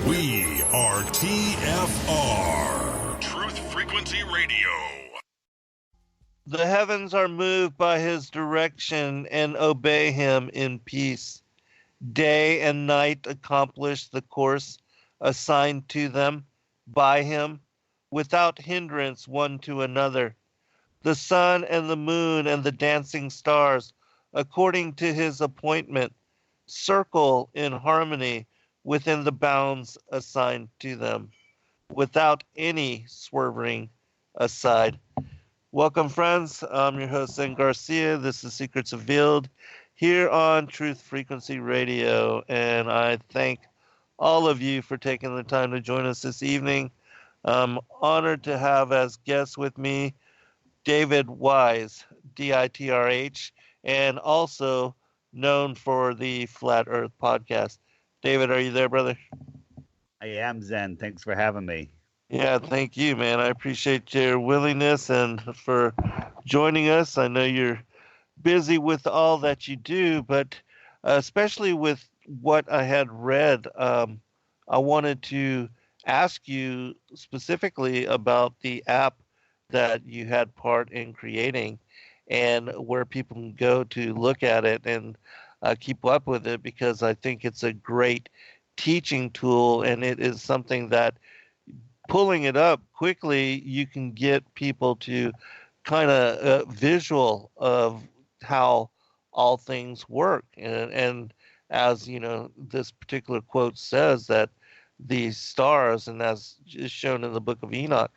We are TFR, Truth Frequency Radio. The heavens are moved by his direction and obey him in peace. Day and night accomplish the course assigned to them by him, without hindrance one to another. The sun and the moon and the dancing stars, according to his appointment, circle in harmony within the bounds assigned to them, without any swerving aside. Welcome, friends. I'm your host, Zen Garcia. This is Secrets Revealed here on Truth Frequency Radio, and I thank all of you for taking the time to join us this evening. I'm honored to have as guests with me David Weiss, DITRH, and also known for the Flat Earth Podcast. David, are you there, brother? I am, Zen. Thanks for having me. Yeah, thank you, man. I appreciate your willingness and for joining us. I know you're busy with all that you do, but especially with what I had read, I wanted to ask you specifically about the app that you had part in creating and where people can go to look at it and keep up with it, because I think it's a great teaching tool, and it is something that pulling it up quickly, you can get people to kind of visual of how all things work. And as you know, this particular quote says that the stars, and as is shown in the book of Enoch,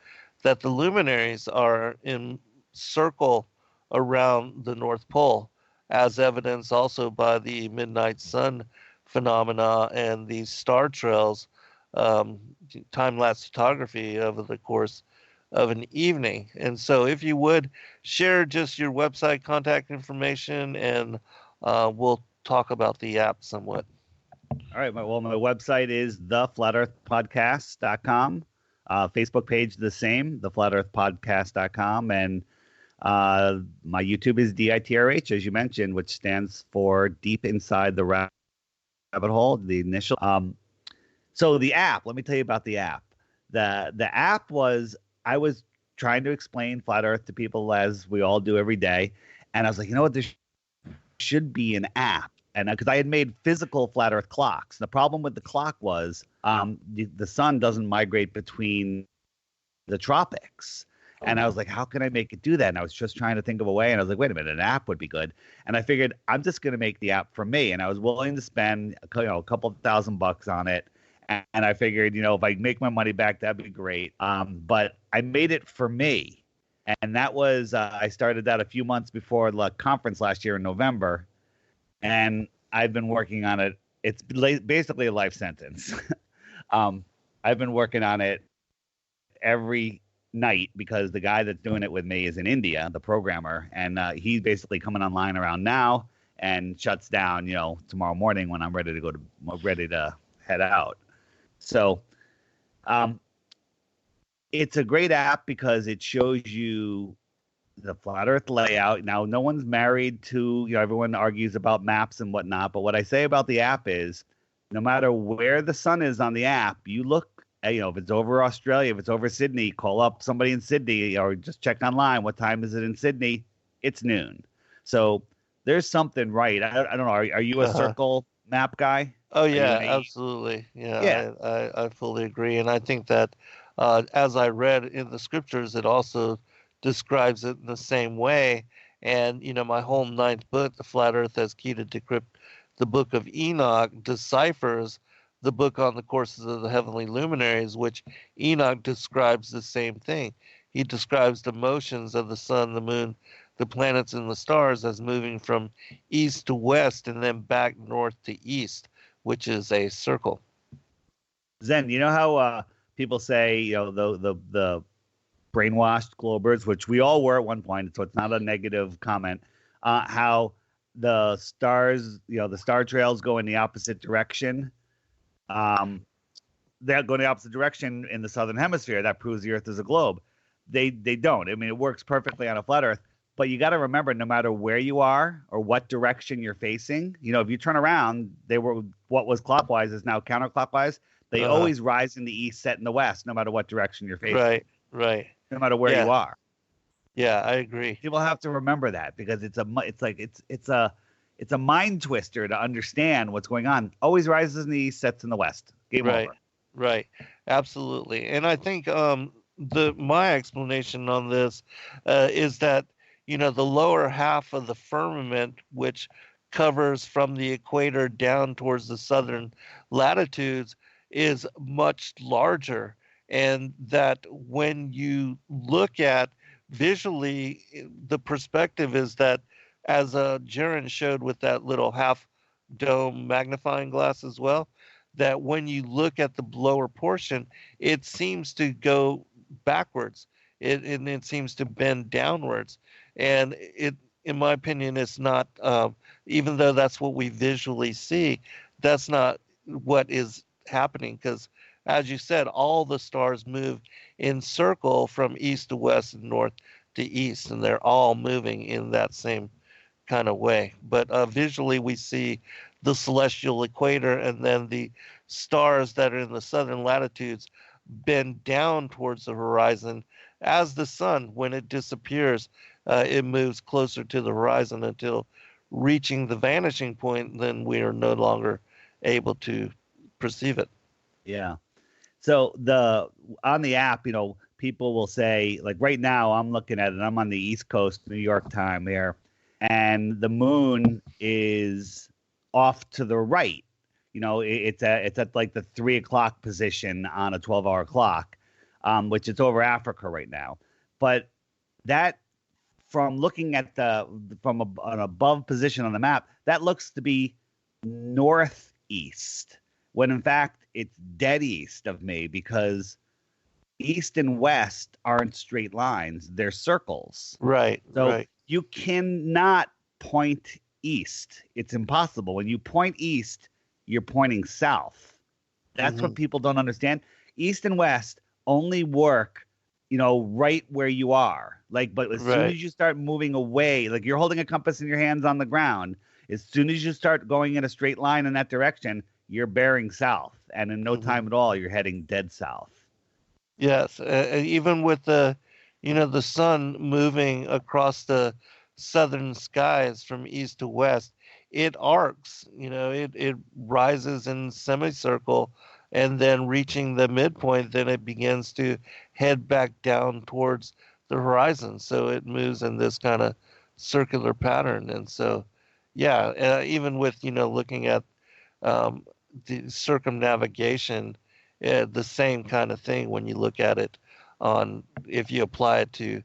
that the luminaries are in circle around the North Pole, as evidenced also by the midnight sun phenomena and these star trails, time-lapse photography over the course of an evening. And so if you would share just your website contact information, and we'll talk about the app somewhat. All right. Well, my website is theflatearthpodcast.com. Facebook page the same, theflatearthpodcast.com. And my YouTube is DITRH, as you mentioned, which stands for Deep Inside the Rabbit Hole, the initial. So the app, let me tell you about the app. The app was, I was trying to explain Flat Earth to people, as we all do every day. And I was like, you know what, there should be an app. And because I had made physical Flat Earth clocks. The problem with the clock was the sun doesn't migrate between the tropics. And I was like, how can I make it do that? And I was just trying to think of a way. And I was like, wait a minute, an app would be good. And I figured I'm just going to make the app for me. And I was willing to spend a couple of $1,000 on it. And I figured, if I make my money back, that'd be great. But I made it for me. And that was, I started that a few months before the conference last year in November. And I've been working on it. It's basically a life sentence. I've been working on it every night because the guy that's doing it with me is in India, the programmer. And he's basically coming online around now and shuts down, tomorrow morning when I'm ready to head out. So it's a great app because it shows you the Flat Earth layout. Now, no one's married to, everyone argues about maps and whatnot. But what I say about the app is no matter where the sun is on the app, you look, if it's over Australia, if it's over Sydney, call up somebody in Sydney or just check online. What time is it in Sydney? It's noon. So there's something right. I don't know. Are you a circle map guy? Oh, yeah, absolutely. Yeah. I fully agree. And I think that as I read in the scriptures, it also describes it in the same way. And, my whole 9th book, The Flat Earth as Key to Decrypt the Book of Enoch, deciphers the book on the courses of the heavenly luminaries, which Enoch describes the same thing. He describes the motions of the sun, the moon, the planets, and the stars as moving from east to west and then back north to east, which is a circle. Zen, you know how people say, the brainwashed globers, which we all were at one point, so it's not a negative comment, how the stars, the star trails go in the opposite direction. They go in the opposite direction in the southern hemisphere. That proves the Earth is a globe. They don't. I mean, it works perfectly on a flat Earth. But you got to remember, no matter where you are or what direction you're facing, if you turn around, what was clockwise is now counterclockwise. They always rise in the east, set in the west, no matter what direction you're facing. Right. No matter where you are. Yeah, I agree. People have to remember that because it's a mind twister to understand what's going on. Always rises in the east, sets in the west. Game over. Right. Absolutely. And I think my explanation on this is that, the lower half of the firmament, which covers from the equator down towards the southern latitudes, is much larger. And that when you look at visually, the perspective is that, as Jaron showed with that little half dome magnifying glass as well, that when you look at the lower portion, it seems to go backwards. It seems to bend downwards. And it, in my opinion, is not, even though that's what we visually see, that's not what is happening. Because, as you said, all the stars move in circle from east to west and north to east, and they're all moving in that same kind of way. But visually, we see the celestial equator, and then the stars that are in the southern latitudes bend down towards the horizon. As the sun, when it disappears, it moves closer to the horizon until reaching the vanishing point. Then we are no longer able to perceive it. Yeah. So on the app, people will say, like right now, I'm looking at it. I'm on the East Coast, New York time here, and the moon is off to the right. It's at like the 3 o'clock position on a 12-hour clock, which is over Africa right now. But that, from looking at from an above position on the map, that looks to be northeast, when in fact it's dead east of me, because east and west aren't straight lines, they're circles. Right. So you cannot point east. It's impossible. When you point east, you're pointing south. That's what people don't understand. East and west only work, right where you are. But as soon as you start moving away, like you're holding a compass in your hands on the ground, as soon as you start going in a straight line in that direction, you're bearing south. And in no time at all, you're heading dead south. Yes. Even with the sun moving across the southern skies from east to west, it arcs, it rises in semicircle, and then reaching the midpoint, then it begins to head back down towards the horizon. So it moves in this kind of circular pattern. And so, even with, looking at the circumnavigation, the same kind of thing when you look at it if you apply it to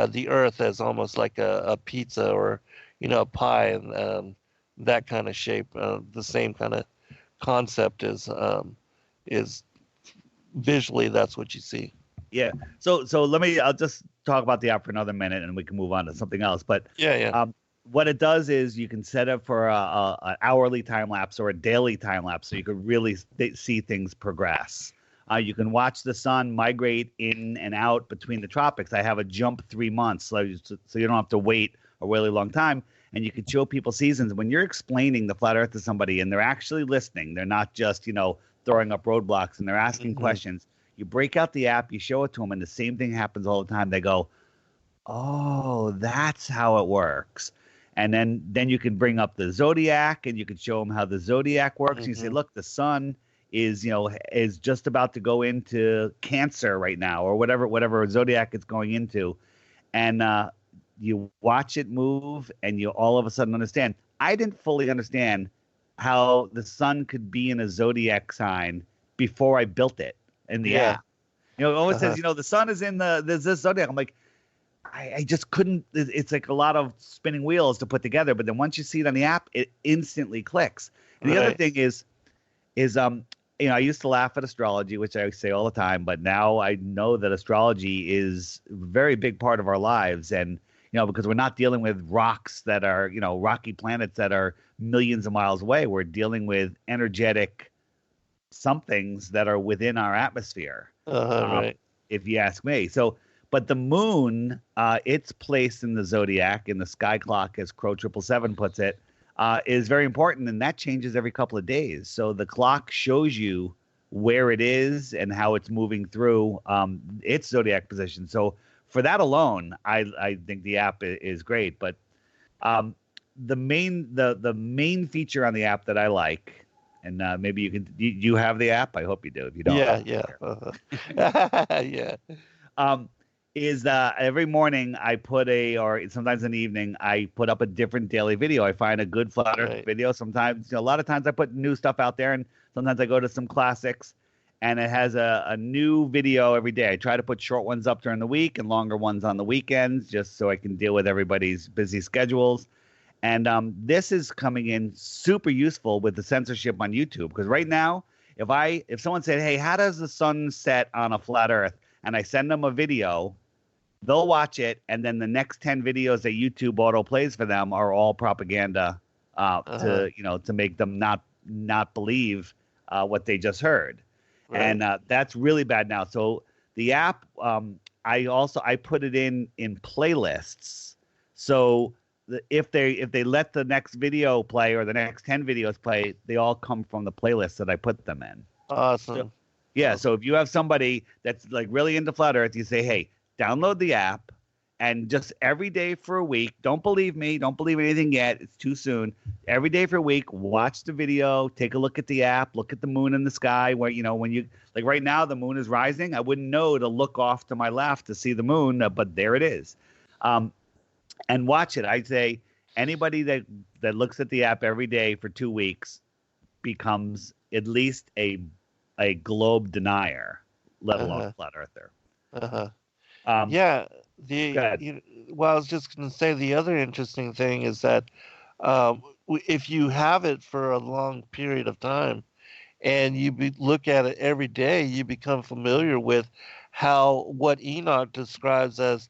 the Earth as almost like a pizza or, a pie, and that kind of shape. The same kind of concept is visually, that's what you see. Yeah. So I'll just talk about the app for another minute and we can move on to something else. But what it does is you can set up for an hourly time lapse or a daily time lapse, so you can really see things progress. You can watch the sun migrate in and out between the tropics. I have a jump 3 months, so you don't have to wait a really long time. And you can show people seasons. When you're explaining the flat Earth to somebody and they're actually listening, they're not just, throwing up roadblocks, and they're asking questions. You break out the app, you show it to them, and the same thing happens all the time. They go, oh, that's how it works. And then you can bring up the zodiac, and you can show them how the zodiac works. And you say, look, the sun is just about to go into Cancer right now, or whatever zodiac it's going into. And you watch it move, and you all of a sudden understand. I didn't fully understand how the sun could be in a zodiac sign before I built it in the app. It always says, the sun is in this zodiac. I'm like, I just couldn't. It's like a lot of spinning wheels to put together. But then once you see it on the app, it instantly clicks. And the other thing is I used to laugh at astrology, which I say all the time, but now I know that astrology is a very big part of our lives. And, because we're not dealing with rocks that are, rocky planets that are millions of miles away. We're dealing with energetic somethings that are within our atmosphere, if you ask me. So, but the moon, its place in the zodiac, in the sky clock, as Crow 777 puts it, is very important, and that changes every couple of days. So the clock shows you where it is and how it's moving through its zodiac position. So for that alone, I think the app is great. But the main feature on the app that I like, and maybe you have the app. I hope you do. If you don't, Yeah. Yeah. Is every morning I put or sometimes in the evening I put up a different daily video. I find a good flat Earth video. Sometimes, a lot of times I put new stuff out there, and sometimes I go to some classics, and it has a new video every day. I try to put short ones up during the week and longer ones on the weekends, just so I can deal with everybody's busy schedules. And this is coming in super useful with the censorship on YouTube, because right now, if someone said, "Hey, how does the sun set on a flat Earth?" and I send them a video, they'll watch it, and then the next 10 videos that YouTube auto plays for them are all propaganda to make them not believe what they just heard. Right. And that's really bad now. So the app, I put it in playlists. So if they let the next video play or the next 10 videos play, they all come from the playlist that I put them in. Awesome. So if you have somebody that's like really into flat Earth, you say, "Hey, download the app, and just every day for a week, don't believe me, don't believe anything yet, it's too soon. Every day for a week, watch the video, take a look at the app, look at the moon in the sky, where, when you, like right now, the moon is rising. I wouldn't know to look off to my left to see the moon, but there it is. And watch it. I'd say anybody that looks at the app every day for 2 weeks becomes at least a globe denier, let alone a flat earther. I was just going to say, the other interesting thing is that if you have it for a long period of time and you look at it every day, you become familiar with what Enoch describes as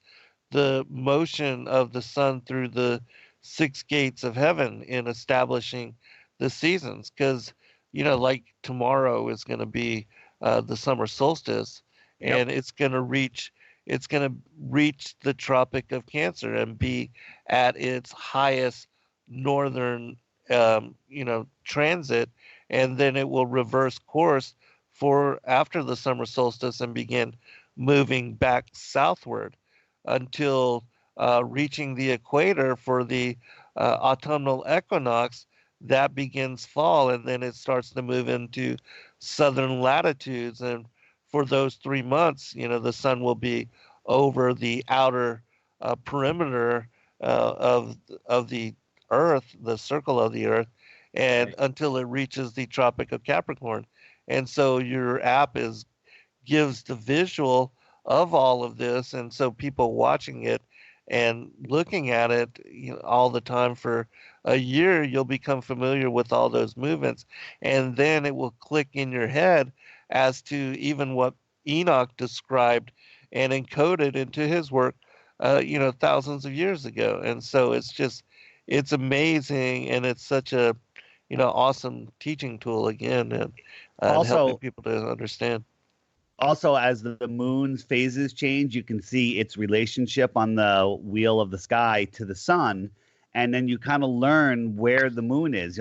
the motion of the sun through the 6 gates of heaven in establishing the seasons. Because, like tomorrow is going to be the summer solstice, and it's going to reach the Tropic of Cancer and be at its highest northern, transit, and then it will reverse course for after the summer solstice and begin moving back southward until reaching the equator for the autumnal equinox. That begins fall, and then it starts to move into southern latitudes. And for those 3 months, the sun will be over the outer perimeter of the Earth, the circle of the Earth, and until it reaches the Tropic of Capricorn. And so your app gives the visual of all of this, and so people watching it and looking at it all the time for a year, you'll become familiar with all those movements, and then it will click in your head as to even what Enoch described and encoded into his work, thousands of years ago. And so it's amazing, and it's such a, awesome teaching tool again, and also helping people to understand. Also, as the moon's phases change, you can see its relationship on the wheel of the sky to the sun, and then you kind of learn where the moon is.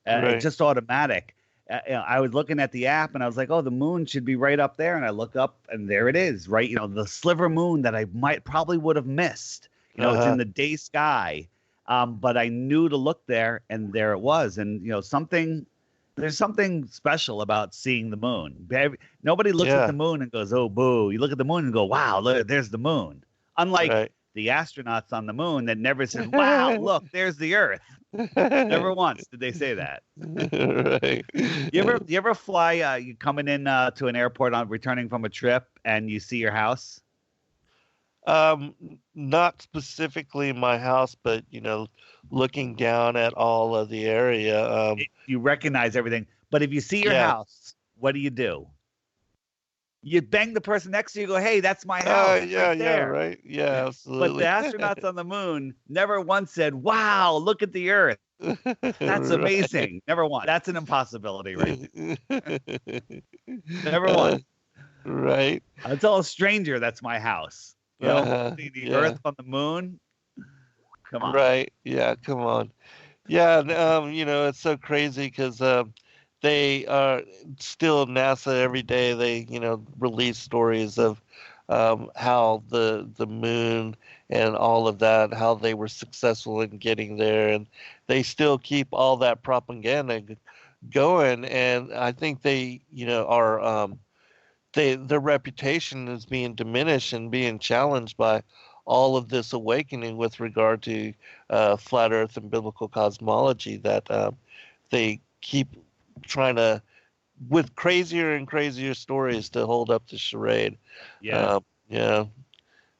It's just automatic. I was looking at the app and I was like, "Oh, the moon should be right up there." And I look up and there it is, right? The sliver moon that I probably would have missed. It's in the day sky, but I knew to look there, and there it was. And there's something special about seeing the moon. Nobody looks at the moon and goes, "Oh, boo." You look at the moon and go, "Wow, look, there's the moon." Unlike the astronauts on the moon that never said, "Wow, look, there's the Earth." Never once did they say that. You ever fly? You coming in to an airport returning from a trip, and you see your house? Not specifically my house, but looking down at all of the area. You recognize everything. But if you see your house, what do? You bang the person next to you, go, "Hey, that's my house." Right. Yeah, absolutely. But the astronauts on the moon never once said, "Wow, look at the Earth. That's amazing." Never once. That's an impossibility, right? Never once. Right. I tell a stranger that's my house. See the Earth on the moon. Come on. Right. Yeah. Come on. Yeah. It's so crazy because they still NASA every day they release stories of how the moon and all of that, how they were successful in getting there, and they still keep all that propaganda going. And I think they are their reputation is being diminished and being challenged by all of this awakening with regard to flat Earth and biblical cosmology that they keep trying to, with crazier and crazier stories, to hold up the charade. Yeah. Yeah. And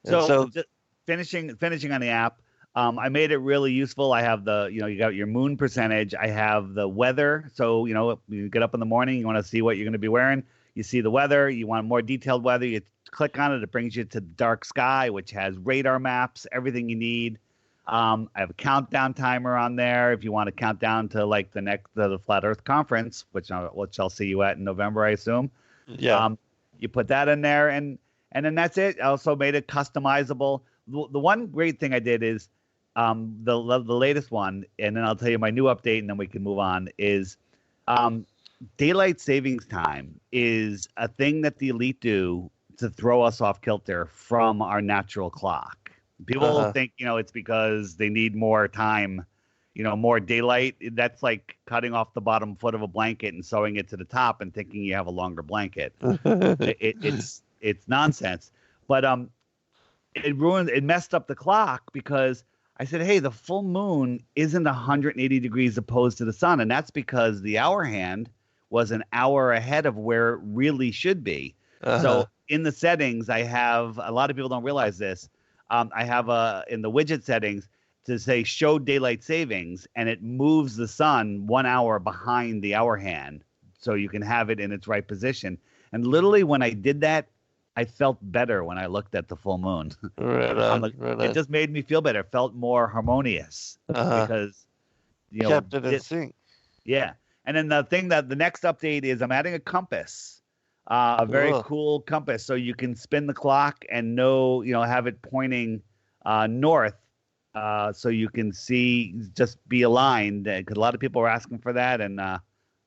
So so, just finishing on the app, I made it really useful. I have you got your moon percentage. I have the weather. So, you get up in the morning, you want to see what you're going to be wearing. You see the weather. You want more detailed weather. You click on it. It brings you to dark sky, which has radar maps, everything you need. I have a countdown timer on there if you want to count down to like the Flat Earth Conference, which I'll see you at in November, I assume. yeah. You put that in there, and then that's it. I also made it customizable. The one great thing I did is the latest one, and then I'll tell you my new update, and then we can move on, is daylight savings time is a thing that the elite do to throw us off kilter from our natural clock. People think, it's because they need more time, more daylight. That's like cutting off the bottom foot of a blanket and sewing it to the top and thinking you have a longer blanket. It's nonsense. But it messed up the clock because I said, hey, the full moon isn't 180 degrees opposed to the sun. And that's because the hour hand was an hour ahead of where it really should be. So in the settings, I have, a lot of people don't realize this. I have in the widget settings to say show daylight savings, and it moves the sun 1 hour behind the hour hand so you can have it in its right position. And literally when I did that, I felt better when I looked at the full moon. Right on, It just made me feel better. It felt more harmonious because kept it in sync. Yeah. And then the next update is I'm adding a compass, a very cool compass, so you can spin the clock and have it pointing north, so you can be aligned. Because a lot of people are asking for that, and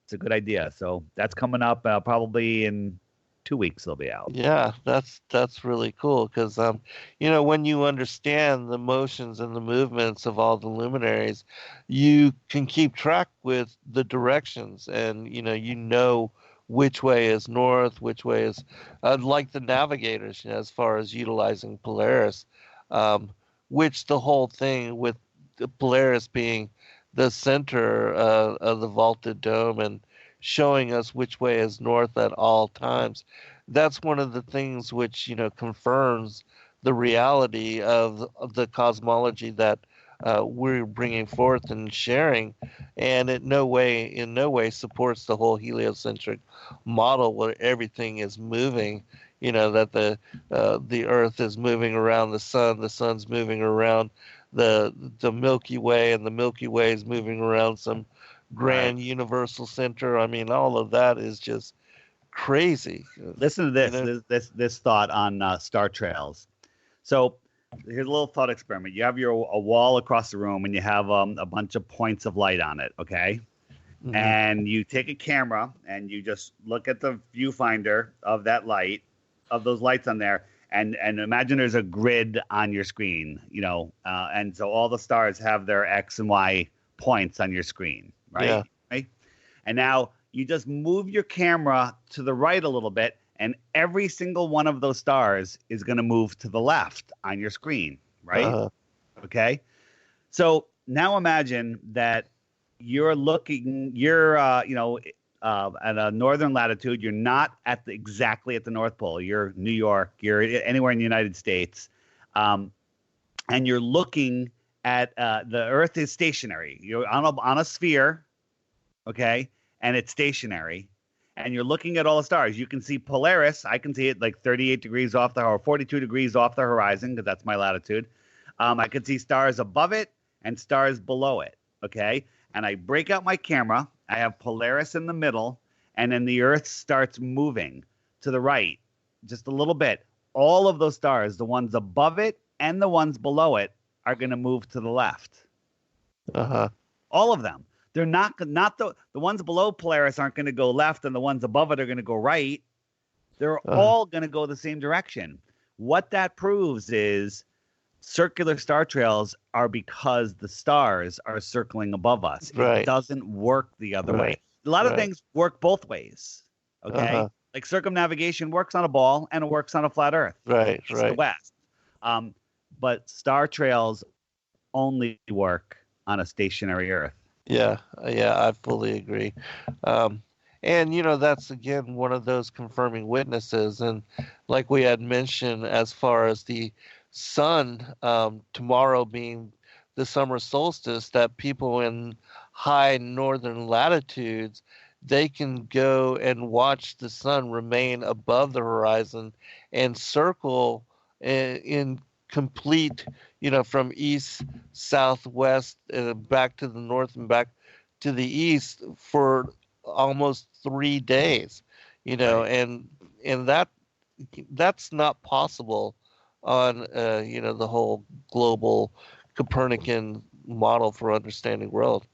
it's a good idea. So that's coming up probably in 2 weeks. They'll be out. Yeah, that's really cool because when you understand the motions and the movements of all the luminaries, you can keep track with the directions, and which way is north, which way is like the navigators, as far as utilizing Polaris, which the whole thing with the Polaris being the center of the vaulted dome and showing us which way is north at all times. That's one of the things which confirms the reality of the cosmology that we're bringing forth and sharing, and in no way supports the whole heliocentric model where everything is moving. That the Earth is moving around the sun's moving around the Milky Way, and the Milky Way is moving around some grand universal center. I mean, all of that is just crazy. Listen to this this thought on star trails. So here's a little thought experiment. You have a wall across the room, and you have a bunch of points of light on it, okay? Mm-hmm. And you take a camera, and you just look at the viewfinder of that light, of those lights on there, and imagine there's a grid on your screen, and so all the stars have their X and Y points on your screen, right? Yeah. Right? And now you just move your camera to the right a little bit, and every single one of those stars is going to move to the left on your screen, right? Okay. So now imagine that you're at a northern latitude. You're not exactly at the North Pole. You're New York. You're anywhere in the United States. And you're looking at the Earth is stationary. You're on a sphere, okay? And it's stationary. And you're looking at all the stars. You can see Polaris. I can see it like 38 degrees off or 42 degrees off the horizon, because that's my latitude. I can see stars above it and stars below it, okay? And I break out my camera. I have Polaris in the middle, and then the Earth starts moving to the right just a little bit. All of those stars, the ones above it and the ones below it, are going to move to the left. All of them. They're not the ones below Polaris aren't going to go left, and the ones above it are going to go right. They're all going to go the same direction. What that proves is circular star trails are because the stars are circling above us. Right. It doesn't work the other way. A lot of things work both ways. Okay. Like circumnavigation works on a ball and it works on a flat Earth. Right. East to west. But star trails only work on a stationary Earth. Yeah, I fully agree. And, that's, again, one of those confirming witnesses. And like we had mentioned, as far as the sun, tomorrow being the summer solstice, that people in high northern latitudes, they can go and watch the sun remain above the horizon and circle in complete, from east, southwest, back to the north and back to the east for almost 3 days, and that's not possible on, the whole global Copernican model for understanding world.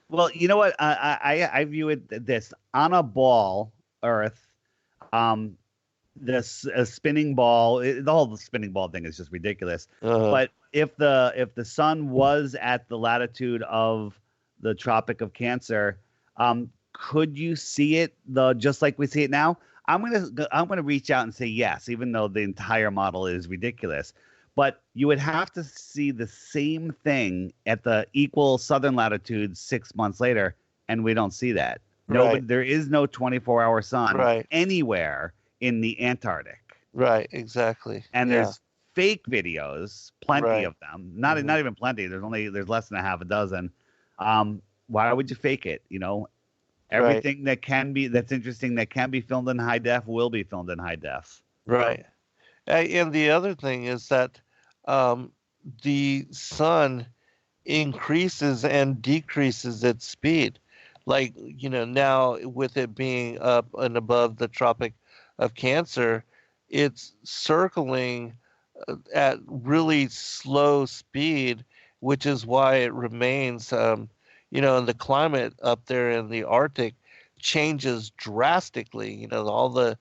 Well, you know what? I view it this on a ball, Earth, this a spinning ball. The whole spinning ball thing is just ridiculous. But if the sun was at the latitude of the Tropic of Cancer, could you see it just like we see it now? I'm gonna reach out and say yes, even though the entire model is ridiculous. But you would have to see the same thing at the equal southern latitude 6 months later, and we don't see that. There is no 24-hour sun anywhere in the Antarctic. Right, exactly. And there's fake videos, plenty of them. Not even plenty. There's less than a half a dozen. Why would you fake it? Everything that's interesting that can be filmed in high def will be filmed in high def. Right. And the other thing is that the sun increases and decreases its speed. Like, now with it being up and above the Tropic of Cancer, it's circling at really slow speed, which is why it remains, and the climate up there in the Arctic changes drastically. All the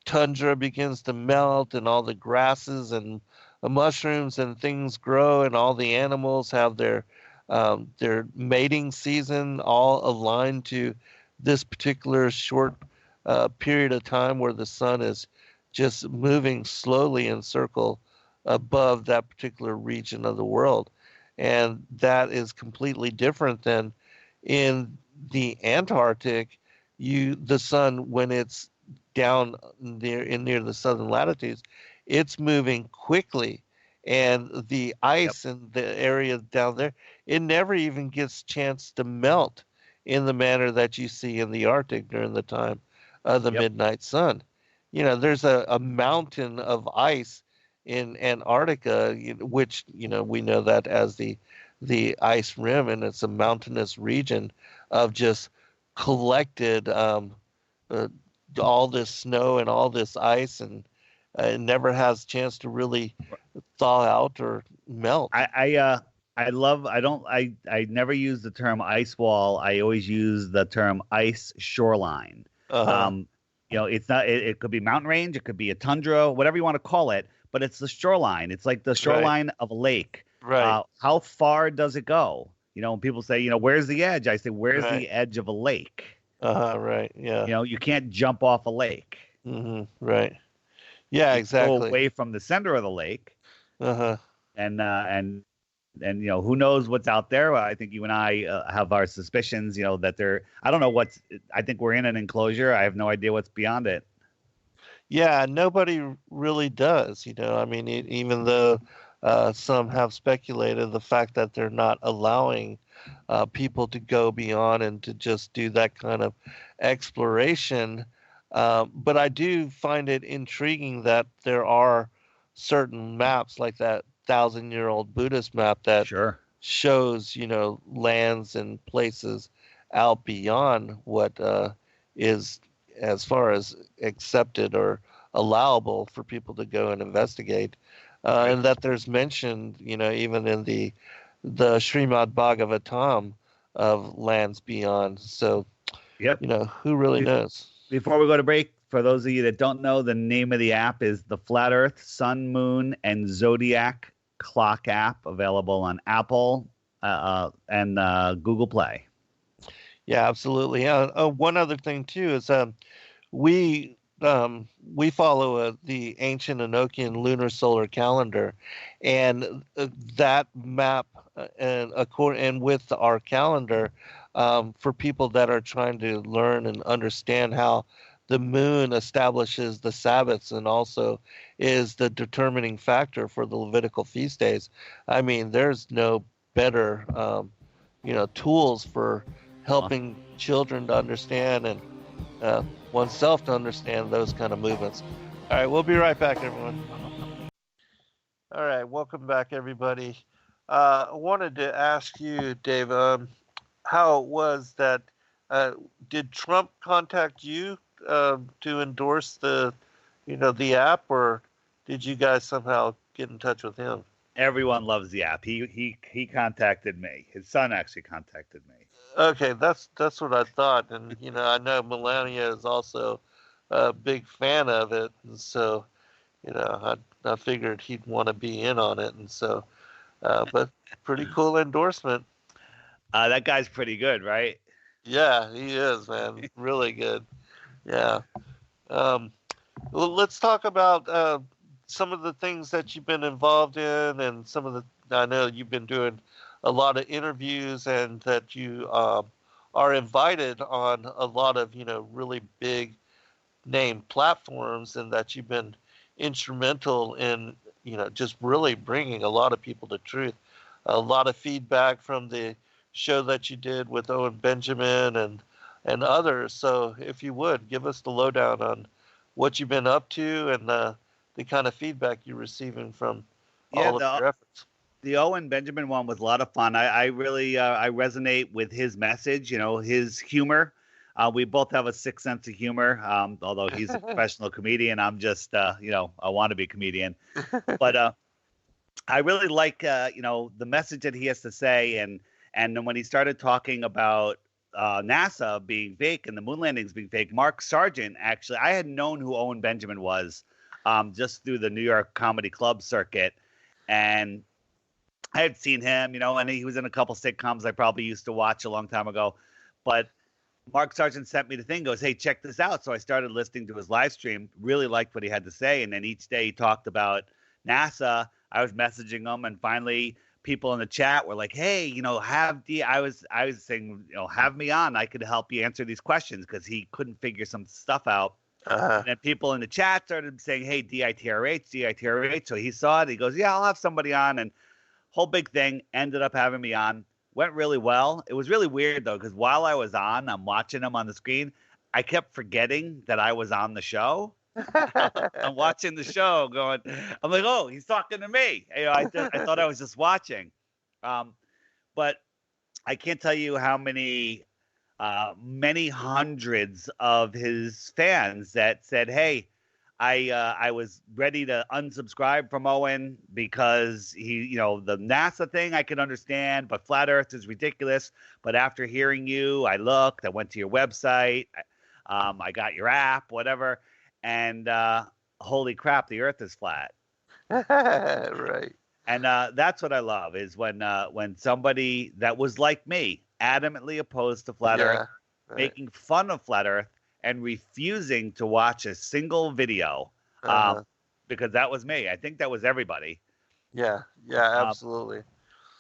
tundra begins to melt and all the grasses and mushrooms and things grow and all the animals have their mating season all aligned to this particular short period of time where the sun is just moving slowly in circle above that particular region of the world. And that is completely different than in the Antarctic. The sun, when it's down near the southern latitudes, it's moving quickly, and the ice in the area down there, it never even gets chance to melt in the manner that you see in the Arctic during the time of the midnight sun. There's a mountain of ice in Antarctica, which we know that as the ice rim, and it's a mountainous region of just collected all this snow and all this ice, and it never has a chance to really thaw out or melt. I never use the term ice wall. I always use the term ice shoreline. It's not. It could be mountain range. It could be a tundra, whatever you want to call it. But it's the shoreline. It's like the shoreline of a lake. Right. How far does it go? When people say, where's the edge? I say, where's the edge of a lake? Right. Yeah. You can't jump off a lake. Mm-hmm. Right. Yeah, exactly. Go away from the center of the lake. And who knows what's out there? I think you and I have our suspicions. That I don't know I think we're in an enclosure. I have no idea what's beyond it. Yeah, nobody really does. Even though some have speculated the fact that they're not allowing people to go beyond and to just do that kind of exploration. But I do find it intriguing that there are certain maps, like that 1,000-year-old Buddhist map that shows, lands and places out beyond what is as far as accepted or allowable for people to go and investigate. And that there's mentioned, even in the Srimad Bhagavatam, of lands beyond. So, Yep. who really knows? Before we go to break, for those of you that don't know, the name of the app is the Flat Earth, Sun, Moon, and Zodiac Clock app, available on Apple and Google Play. Yeah, absolutely. One other thing too is we follow the ancient Enochian lunar solar calendar, and that map and with our calendar, for people that are trying to learn and understand how the moon establishes the Sabbaths and also is the determining factor for the Levitical feast days. I mean, there's no better tools for helping children to understand and oneself to understand those kind of movements. All right, we'll be right back, everyone. All right, welcome back, everybody. I wanted to ask you, Dave, how it was that did Trump contact you to endorse the app, or did you guys somehow get in touch with him? Everyone loves the app. He contacted me. His son actually contacted me. Okay, that's what I thought, and I know Melania is also a big fan of it, and so I figured he'd want to be in on it, and so but pretty cool endorsement. That guy's pretty good, right? Yeah, he is, man, really good. Yeah. Well, let's talk about some of the things that you've been involved in, and some of the. I know you've been doing a lot of interviews, and that you are invited on a lot of really big name platforms, and that you've been instrumental in just really bringing a lot of people to truth. A lot of feedback from the show that you did with Owen Benjamin and others. So if you would give us the lowdown on what you've been up to and the kind of feedback you're receiving from all of your efforts. The Owen Benjamin one was a lot of fun. I really I resonate with his message, his humor. We both have a sick sense of humor, although he's a professional comedian. I'm just, a wannabe comedian. But I really like, the message that he has to say. And then when he started talking about NASA being fake and the moon landings being fake, Mark Sargent, actually, I had known who Owen Benjamin was just through the New York Comedy Club circuit. And I had seen him, and he was in a couple sitcoms I probably used to watch a long time ago. But Mark Sargent sent me the thing, goes, hey, check this out. So I started listening to his live stream, really liked what he had to say. And then each day he talked about NASA. I was messaging him, and finally people in the chat were like, hey, I was saying, have me on. I could help you answer these questions, because he couldn't figure some stuff out. And then people in the chat started saying, hey, DITRH. So he saw it. He goes, yeah, I'll have somebody on. And whole big thing, ended up having me on. Went really well. It was really weird, though, because while I was on, I'm watching him on the screen. I kept forgetting that I was on the show. I'm watching the show going, I'm like, oh, he's talking to me. I thought I was just watching. But I can't tell you how many hundreds of his fans that said, hey, I was ready to unsubscribe from Owen because he, the NASA thing I could understand, but Flat Earth is ridiculous. But after hearing you, I looked, I went to your website, I got your app, whatever, and holy crap, the Earth is flat. Right. And that's what I love, is when somebody that was like me, adamantly opposed to Flat Earth, right, making fun of Flat Earth, and refusing to watch a single video, because that was me. I think that was everybody. Yeah, absolutely.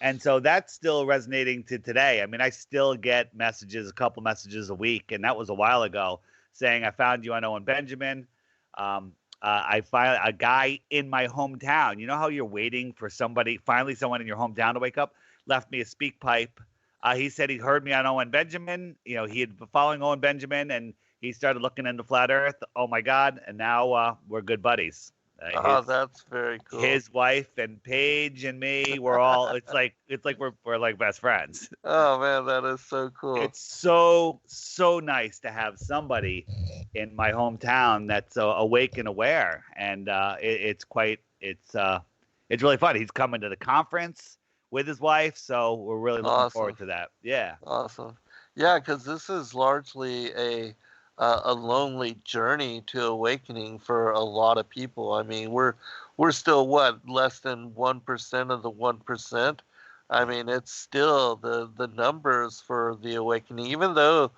And so that's still resonating to today. I mean, I still get a couple messages a week, and that was a while ago, saying, I found you on Owen Benjamin. I found a guy in my hometown. You know how you're waiting for finally someone in your hometown to wake up? Left me a speak pipe. He said he heard me on Owen Benjamin. He had been following Owen Benjamin, and he started looking into Flat Earth. Oh my God! And now we're good buddies. That's very cool. His wife and Paige and me, we're all. It's like we're like best friends. Oh man, that is so cool. It's so nice to have somebody in my hometown that's awake and aware, and it's really fun. He's coming to the conference. with his wife. So we're really looking Awesome. forward to that. Yeah. Awesome. Yeah, because this is largely a lonely journey to awakening for a lot of people. I mean, we're still what, less than 1% of the 1%. I mean, it's still the numbers for the awakening, even though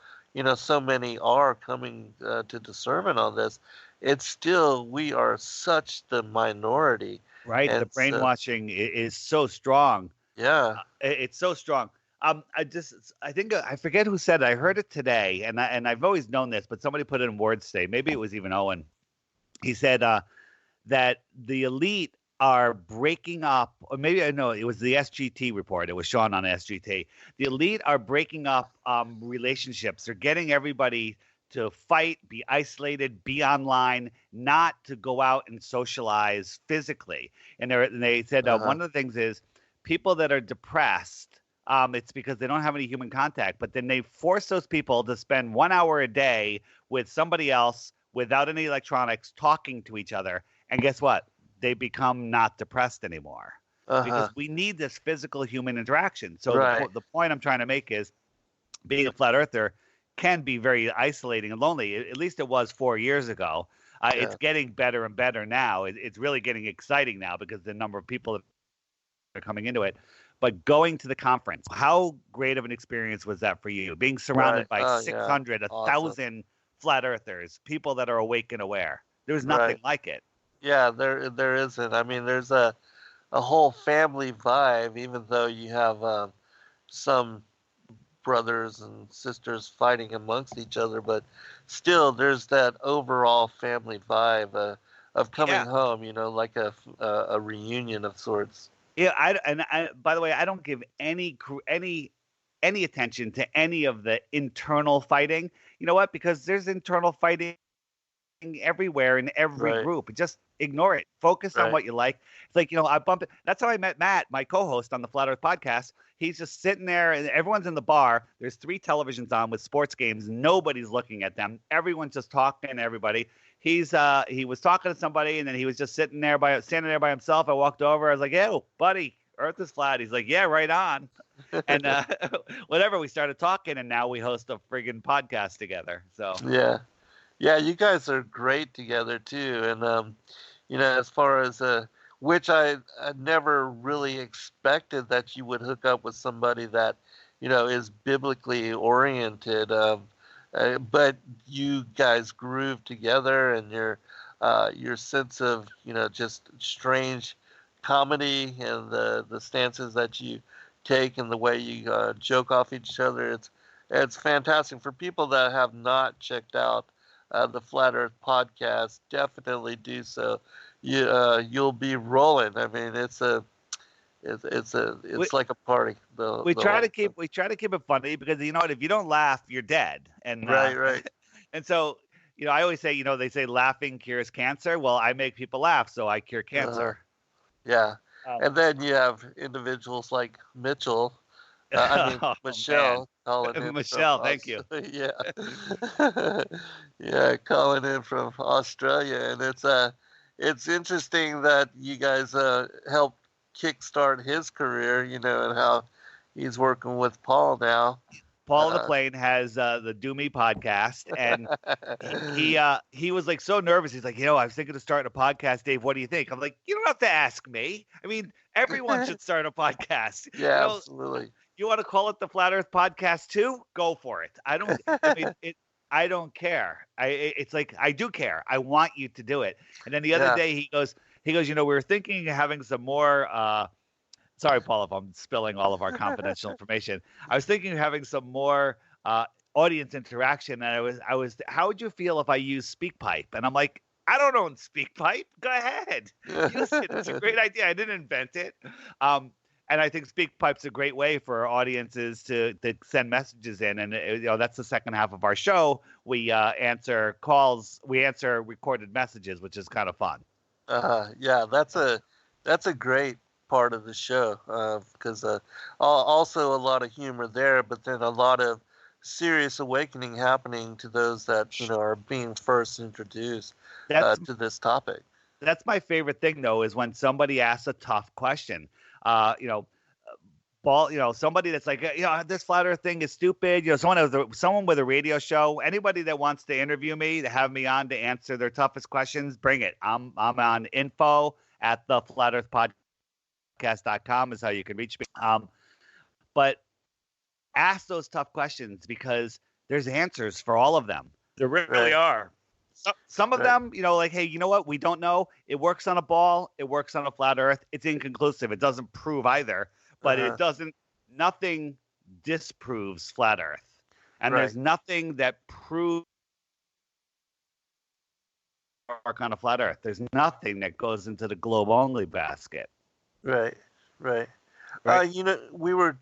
so many are coming to discernment on this. It's still, we are such the minority, Right. The and so brainwashing is so strong. yeah. It's so strong. I think I forget who said it. I heard it today, and I've always known this, but somebody put it in words today. Maybe it was even Owen. He said that the elite are breaking up, or maybe I know it was the SGT report. It was Sean on SGT. The elite are breaking up relationships. They're getting everybody to fight, be isolated, be online, not to go out and socialize physically. And they said one of the things is people that are depressed. It's because they don't have any human contact, but then they force those people to spend 1 hour a day with somebody else without any electronics talking to each other. And guess what? They become not depressed anymore because we need this physical human interaction. So Right. the point I'm trying to make is being a flat earther can be very isolating and lonely. At least it was 4 years ago. It's getting better and better now. It's really getting exciting now because the number of people that are coming into it. But going to the conference, how great of an experience was that for you? Being surrounded by 600, Awesome. 1,000 flat earthers, people that are awake and aware. There was nothing like it. Yeah, there isn't. I mean, there's a whole family vibe, even though you have some brothers and sisters fighting amongst each other, but still there's that overall family vibe of coming home, like a reunion of sorts. Yeah, I by the way, I don't give any attention to any of the internal fighting. You know what? Because there's internal fighting everywhere in every group. Just ignore it. Focus on what you like. It's like, I bumped it. That's how I met Matt, my co-host on the Flat Earth podcast. He's just sitting there and everyone's in the bar. There's 3 televisions on with sports games. Nobody's looking at them. Everyone's just talking to everybody. He was talking to somebody and then he was just standing there by himself. I walked over. I was like, "Yo, buddy, Earth is flat." He's like, "Yeah, right on." And whatever, we started talking and now we host a friggin' podcast together. So yeah, you guys are great together too. And as far as which I never really expected that you would hook up with somebody that is biblically oriented. But you guys groove together, and your sense of just strange comedy and the stances that you take and the way you joke off each other, it's fantastic. For people that have not checked out the Flat Earth podcast, definitely do so. You'll be rolling. I mean, it's like a party. We try to keep it funny because if you don't laugh, you're dead. And right. And so I always say they say laughing cures cancer. Well, I make people laugh, so I cure cancer. Yeah, and then you have individuals like Mitchell. Michelle calling in. Michelle, thank you. Yeah, calling in from Australia, and it's interesting that you guys helped kickstart his career, and how he's working with Paul now. Paul the Plane has the Do Me podcast, and he was like so nervous. He's like, I was thinking of starting a podcast, Dave. What do you think? I'm like, you don't have to ask me. I mean, everyone should start a podcast. Yeah, absolutely. You want to call it the Flat Earth Podcast too? Go for it. I don't care. It's like, I do care. I want you to do it. And then the other day he goes, we were thinking of having some more, sorry, Paul, if I'm spilling all of our confidential information. I was thinking of having some more audience interaction. And how would you feel if I use SpeakPipe? And I'm like, I don't own SpeakPipe. Go ahead. Use it. It's a great idea. I didn't invent it. And I think SpeakPipe's a great way for audiences to send messages in. And that's the second half of our show. We answer calls. We answer recorded messages, which is kind of fun. Yeah, that's a great part of the show because also a lot of humor there, but then a lot of serious awakening happening to those that are being first introduced to this topic. That's my favorite thing, though, is when somebody asks a tough question. somebody that's like, this flat Earth thing is stupid. Someone with a radio show, anybody that wants to interview me, to have me on to answer their toughest questions, bring it. I'm on info@theflatearthpodcast.com is how you can reach me. But ask those tough questions because there's answers for all of them. There really are. Some of them, like, hey, you know what? We don't know. It works on a ball. It works on a flat Earth. It's inconclusive. It doesn't prove either, but nothing disproves flat Earth. And there's nothing that proves work on a flat Earth. There's nothing that goes into the globe only basket. Right. We were,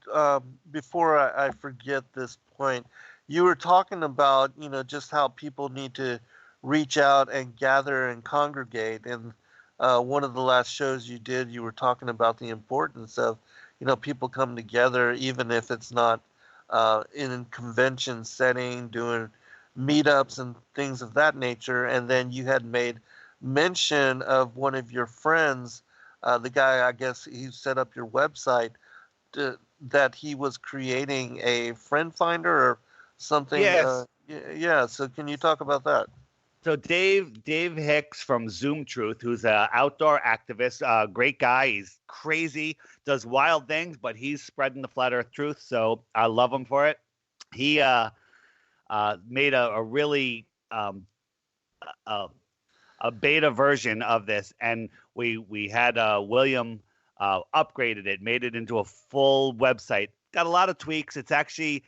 before I forget this point, you were talking about, just how people need to reach out and gather and congregate. And one of the last shows you did, you were talking about the importance of, people come together, even if it's not in a convention setting, doing meetups and things of that nature. And then you had made mention of one of your friends, the guy, I guess he set up your website, that he was creating a friend finder or something. Yes. So can you talk about that? So Dave Hicks from zoomtruth, who's an outdoor activist, great guy. He's crazy, does wild things, but he's spreading the flat Earth truth. So I love him for it. He made a really a beta version of this, and we had William upgraded it, made it into a full website. Got a lot of tweaks. It's actually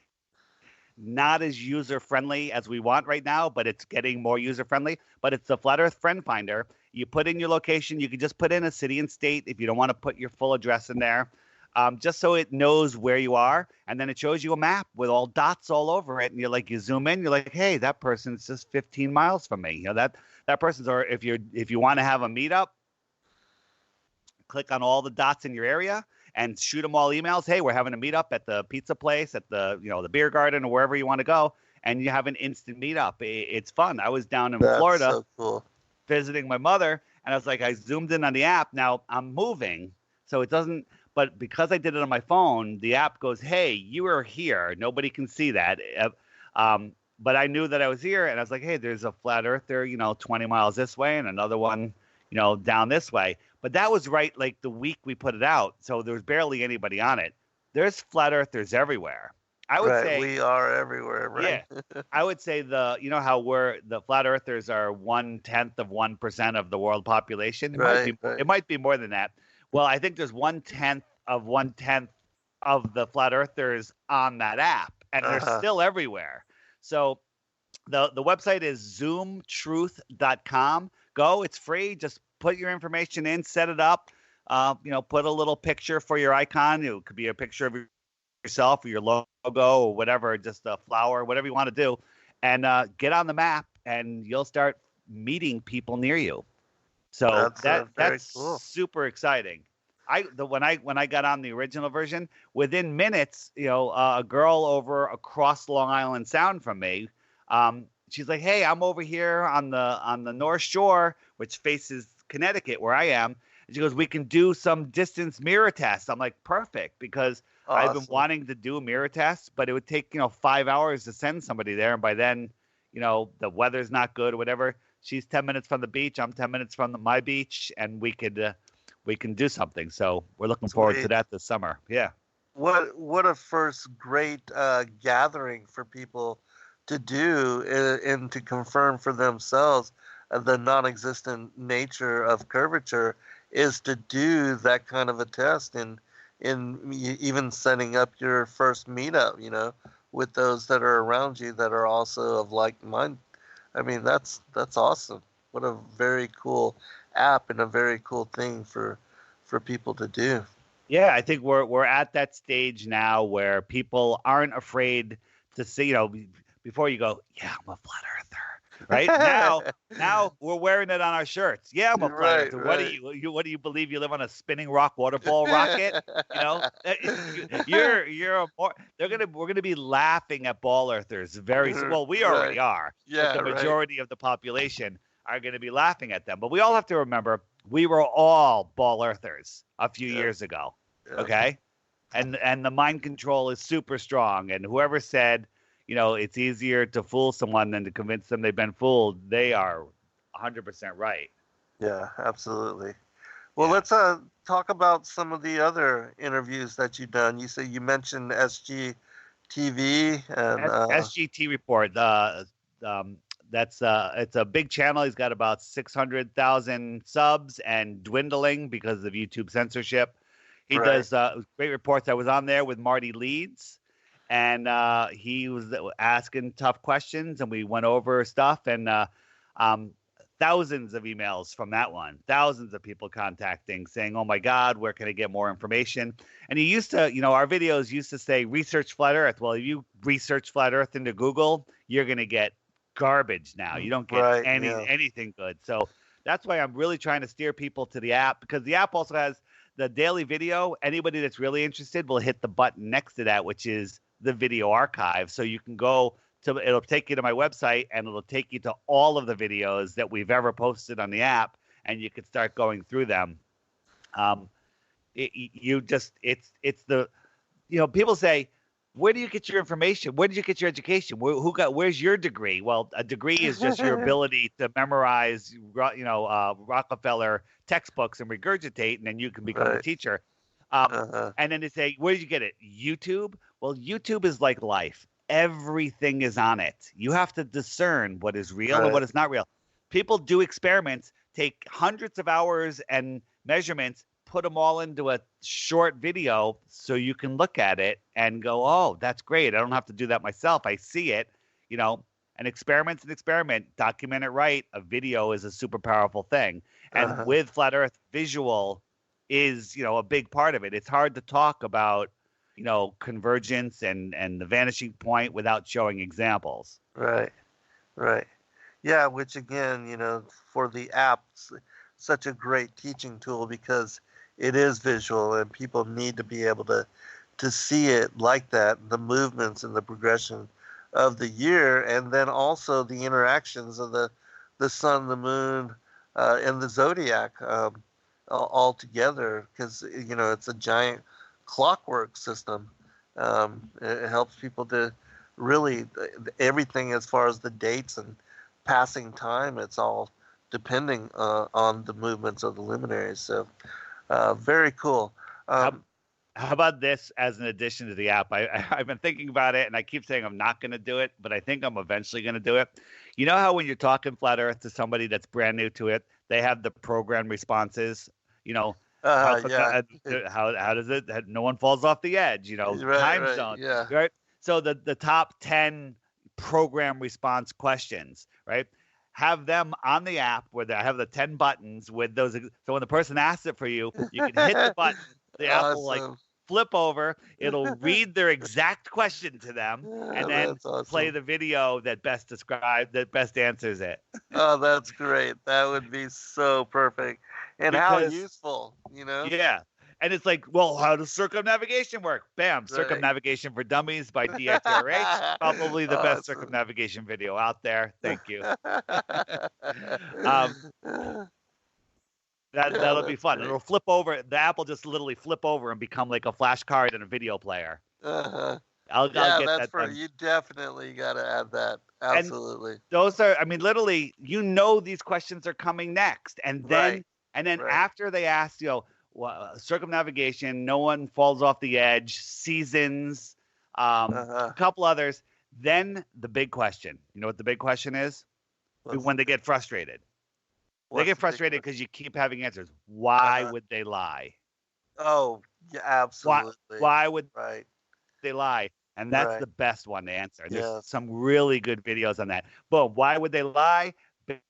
not as user-friendly as we want right now, but it's getting more user-friendly. But it's the Flat Earth Friend Finder. You put in your location. You can just put in a city and state if you don't want to put your full address in there, just so it knows where you are. And then it shows you a map with all dots all over it. And you zoom in, you're like, hey, that person's just 15 miles from me. That person's, or if you want to have a meetup, click on all the dots in your area and shoot them all emails. Hey, we're having a meetup at the pizza place, at the the beer garden, or wherever you want to go, and you have an instant meetup. It's fun. I was down in Florida, so cool, visiting my mother, and I was like, I zoomed in on the app. Now I'm moving, so it doesn't. But because I did it on my phone, the app goes, "Hey, you are here. Nobody can see that." But I knew that I was here, and I was like, "Hey, there's a flat earther, 20 miles this way, and another one, down this way." But that was right like the week we put it out, so there was barely anybody on it. There's flat earthers everywhere. I would say we are everywhere, right? Yeah, I would say how the flat earthers are 1/10 of 1% of the world population. It might be more than that. Well, I think there's 1/10 of 1/10 of the flat earthers on that app, and they're still everywhere. So the website is zoomtruth.com. Go, it's free. Just put your information in, set it up. Put a little picture for your icon. It could be a picture of yourself or your logo or whatever, just a flower, whatever you want to do, and get on the map, and you'll start meeting people near you. So that's cool. Super exciting. When I got on the original version, within minutes, a girl across Long Island Sound from me, she's like, "Hey, I'm over here on the North Shore, which faces Connecticut, where I am." And she goes, "We can do some distance mirror tests." I'm like, perfect, because I've been wanting to do a mirror test, but it would take 5 hours to send somebody there, and by then, the weather's not good or whatever. She's 10 minutes from the beach. I'm 10 minutes from my beach, and we can do something. So we're looking forward to that this summer. Yeah. What a first great gathering for people to do and to confirm for themselves the non-existent nature of curvature is to do that kind of a test in even setting up your first meetup, with those that are around you that are also of like mind. I mean, that's awesome. What a very cool app and a very cool thing for people to do. Yeah, I think we're at that stage now where people aren't afraid to say, before you go, "Yeah, I'm a flat earther," right? now we're wearing it on our shirts. "Yeah, I'm a flat earther." Right. What do you believe? You live on a spinning rock waterfall rocket? We're gonna be laughing at ball earthers very soon. Well, we already are. Yeah, but the majority of the population are going to be laughing at them. But we all have to remember, we were all ball earthers a few years ago. Yeah. Okay. and the mind control is super strong. And whoever said, it's easier to fool someone than to convince them they've been fooled, they are 100% right. Yeah, absolutely. Well, Yeah. let's talk about some of the other interviews that you've done. You mentioned SGTV and SGT Report. That's it's a big channel. He's got about 600,000 subs and dwindling because of YouTube censorship. He right. does great reports. I was on there with Marty Leeds, and he was asking tough questions, and we went over stuff, and thousands of emails from that one, thousands of people contacting saying, oh my God, where can I get more information? And he used to, our videos used to say research flat earth. Well, if you research flat earth into Google, you're going to get garbage now. You don't get anything good. So that's why I'm really trying to steer people to the app, because the app also has the daily video. Anybody that's really interested will hit the button next to that, which is the video archive. So you can go it'll take you to my website, and it'll take you to all of the videos that we've ever posted on the app, and you can start going through them. People say, where do you get your information? Where did you get your education? Where's your degree? Well, a degree is just your ability to memorize, Rockefeller textbooks and regurgitate, and then you can become a teacher. And then they say, where did you get it? YouTube? Well, YouTube is like life. Everything is on it. You have to discern what is real and what is not real. People do experiments, take hundreds of hours and measurements, put them all into a short video so you can look at it and go, oh, that's great. I don't have to do that myself. I see it. An experiment's an experiment. Document it right. A video is a super powerful thing. And with Flat Earth, visual is, a big part of it. It's hard to talk about convergence and the vanishing point without showing examples. Right. Yeah, which again, for the app, such a great teaching tool because it is visual and people need to be able to see it like that, the movements and the progression of the year, and then also the interactions of the sun, the moon, and the zodiac all together, because it's a giant clockwork system. It helps people to really everything as far as the dates and passing time. It's all depending on the movements of the luminaries. So very cool. How about this as an addition to the app? I've been thinking about it, and I keep saying I'm not going to do it, but I think I'm eventually going to do it. You know how when you're talking Flat Earth to somebody that's brand new to it, they have the program responses, how does it? No one falls off the edge. Time zone. Yeah. Right. So the top 10 program response questions, right? Have them on the app where they have the 10 buttons with those. So when the person asks it for you, you can hit the button. The app will flip over. It'll read their exact question to them, and then play the video that best answers it. Oh, that's great. That would be so perfect. And how useful, Yeah. And it's like, well, how does circumnavigation work? Bam, Circumnavigation for Dummies by DITRH. Probably the best circumnavigation video out there. Thank you. That'll be fun. Great. It'll flip over. The app will just literally flip over and become like a flashcard and a video player. I'll get that done. You definitely got to add that. Absolutely. And those are, literally, these questions are coming next. And then, after they ask, circumnavigation, no one falls off the edge, seasons, a couple others. Then the big question. You know what the big question is? When they get frustrated. They get frustrated because you keep having answers. Why would they lie? Oh, yeah, absolutely. Why would they lie? And that's the best one to answer. There's some really good videos on that. Boom. Why would they lie?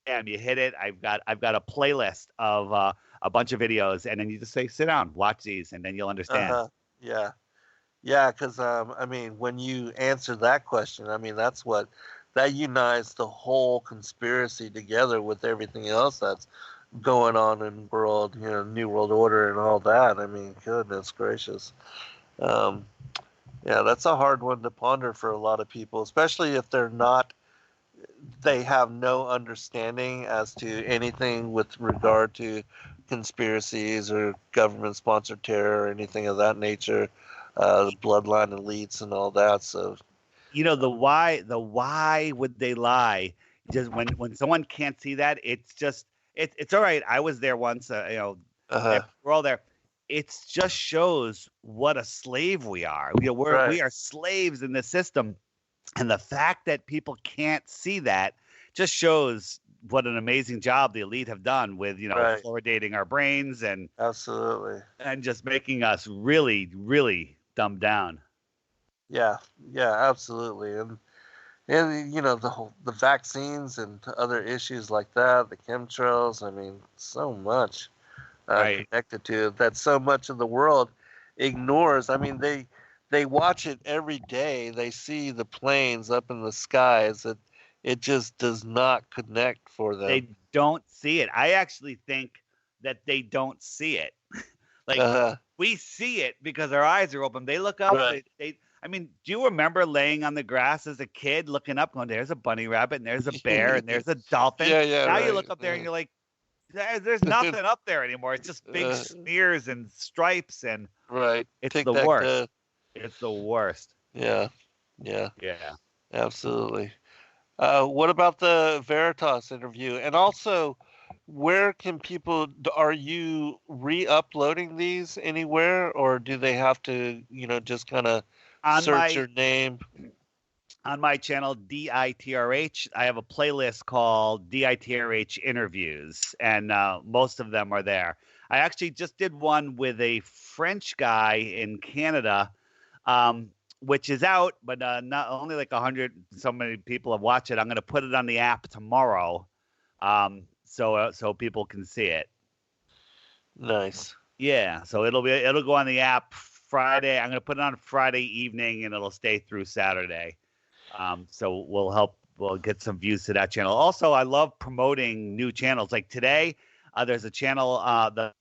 Bam, you hit it. I've got a playlist of a bunch of videos, and then you just say, sit down, watch these, and then you'll understand. Yeah, because when you answer that question, that unites the whole conspiracy together with everything else that's going on in world, New World Order and all that. Goodness gracious. That's a hard one to ponder for a lot of people, especially if they have no understanding as to anything with regard to conspiracies or government-sponsored terror or anything of that nature. the bloodline elites and all that. So The why would they lie? Just when someone can't see that, it's all right. I was there once, uh, we're all there. It just shows what a slave we are. We right. are slaves in the system, and the fact that people can't see that just shows what an amazing job the elite have done with Right. fluoridating our brains and Absolutely. just making us really, really dumbed down. Yeah, absolutely. And the vaccines and other issues like that, the chemtrails, I mean, so much Right. connected to it that so much of the world ignores. I mean, they watch it every day. They see the planes up in the skies. It just does not connect for them. They don't see it. I actually think that they don't see it. Like we see it because our eyes are open. They look up. Right. I mean, do you remember laying on the grass as a kid, looking up, going, "There's a bunny rabbit, and there's a bear, and there's a dolphin." Yeah. Now right. you look up there and you're like, "There's nothing up there anymore. It's just big smears and stripes, and right. It's the worst. It's the worst." Yeah. Absolutely. What about the Veritas interview? And also, where can people? Are you re-uploading these anywhere, or do they have to, just kind of search your name? On my channel, DITRH, I have a playlist called DITRH Interviews, and most of them are there. I actually just did one with a French guy in Canada, which is out, but not only like 100. So many people have watched it. I'm going to put it on the app tomorrow, so people can see it. Nice. Yeah, so it'll go on the app Friday. I'm going to put it on Friday evening, and it'll stay through Saturday. So we'll get some views to that channel. Also, I love promoting new channels. Like today, there's a channel. The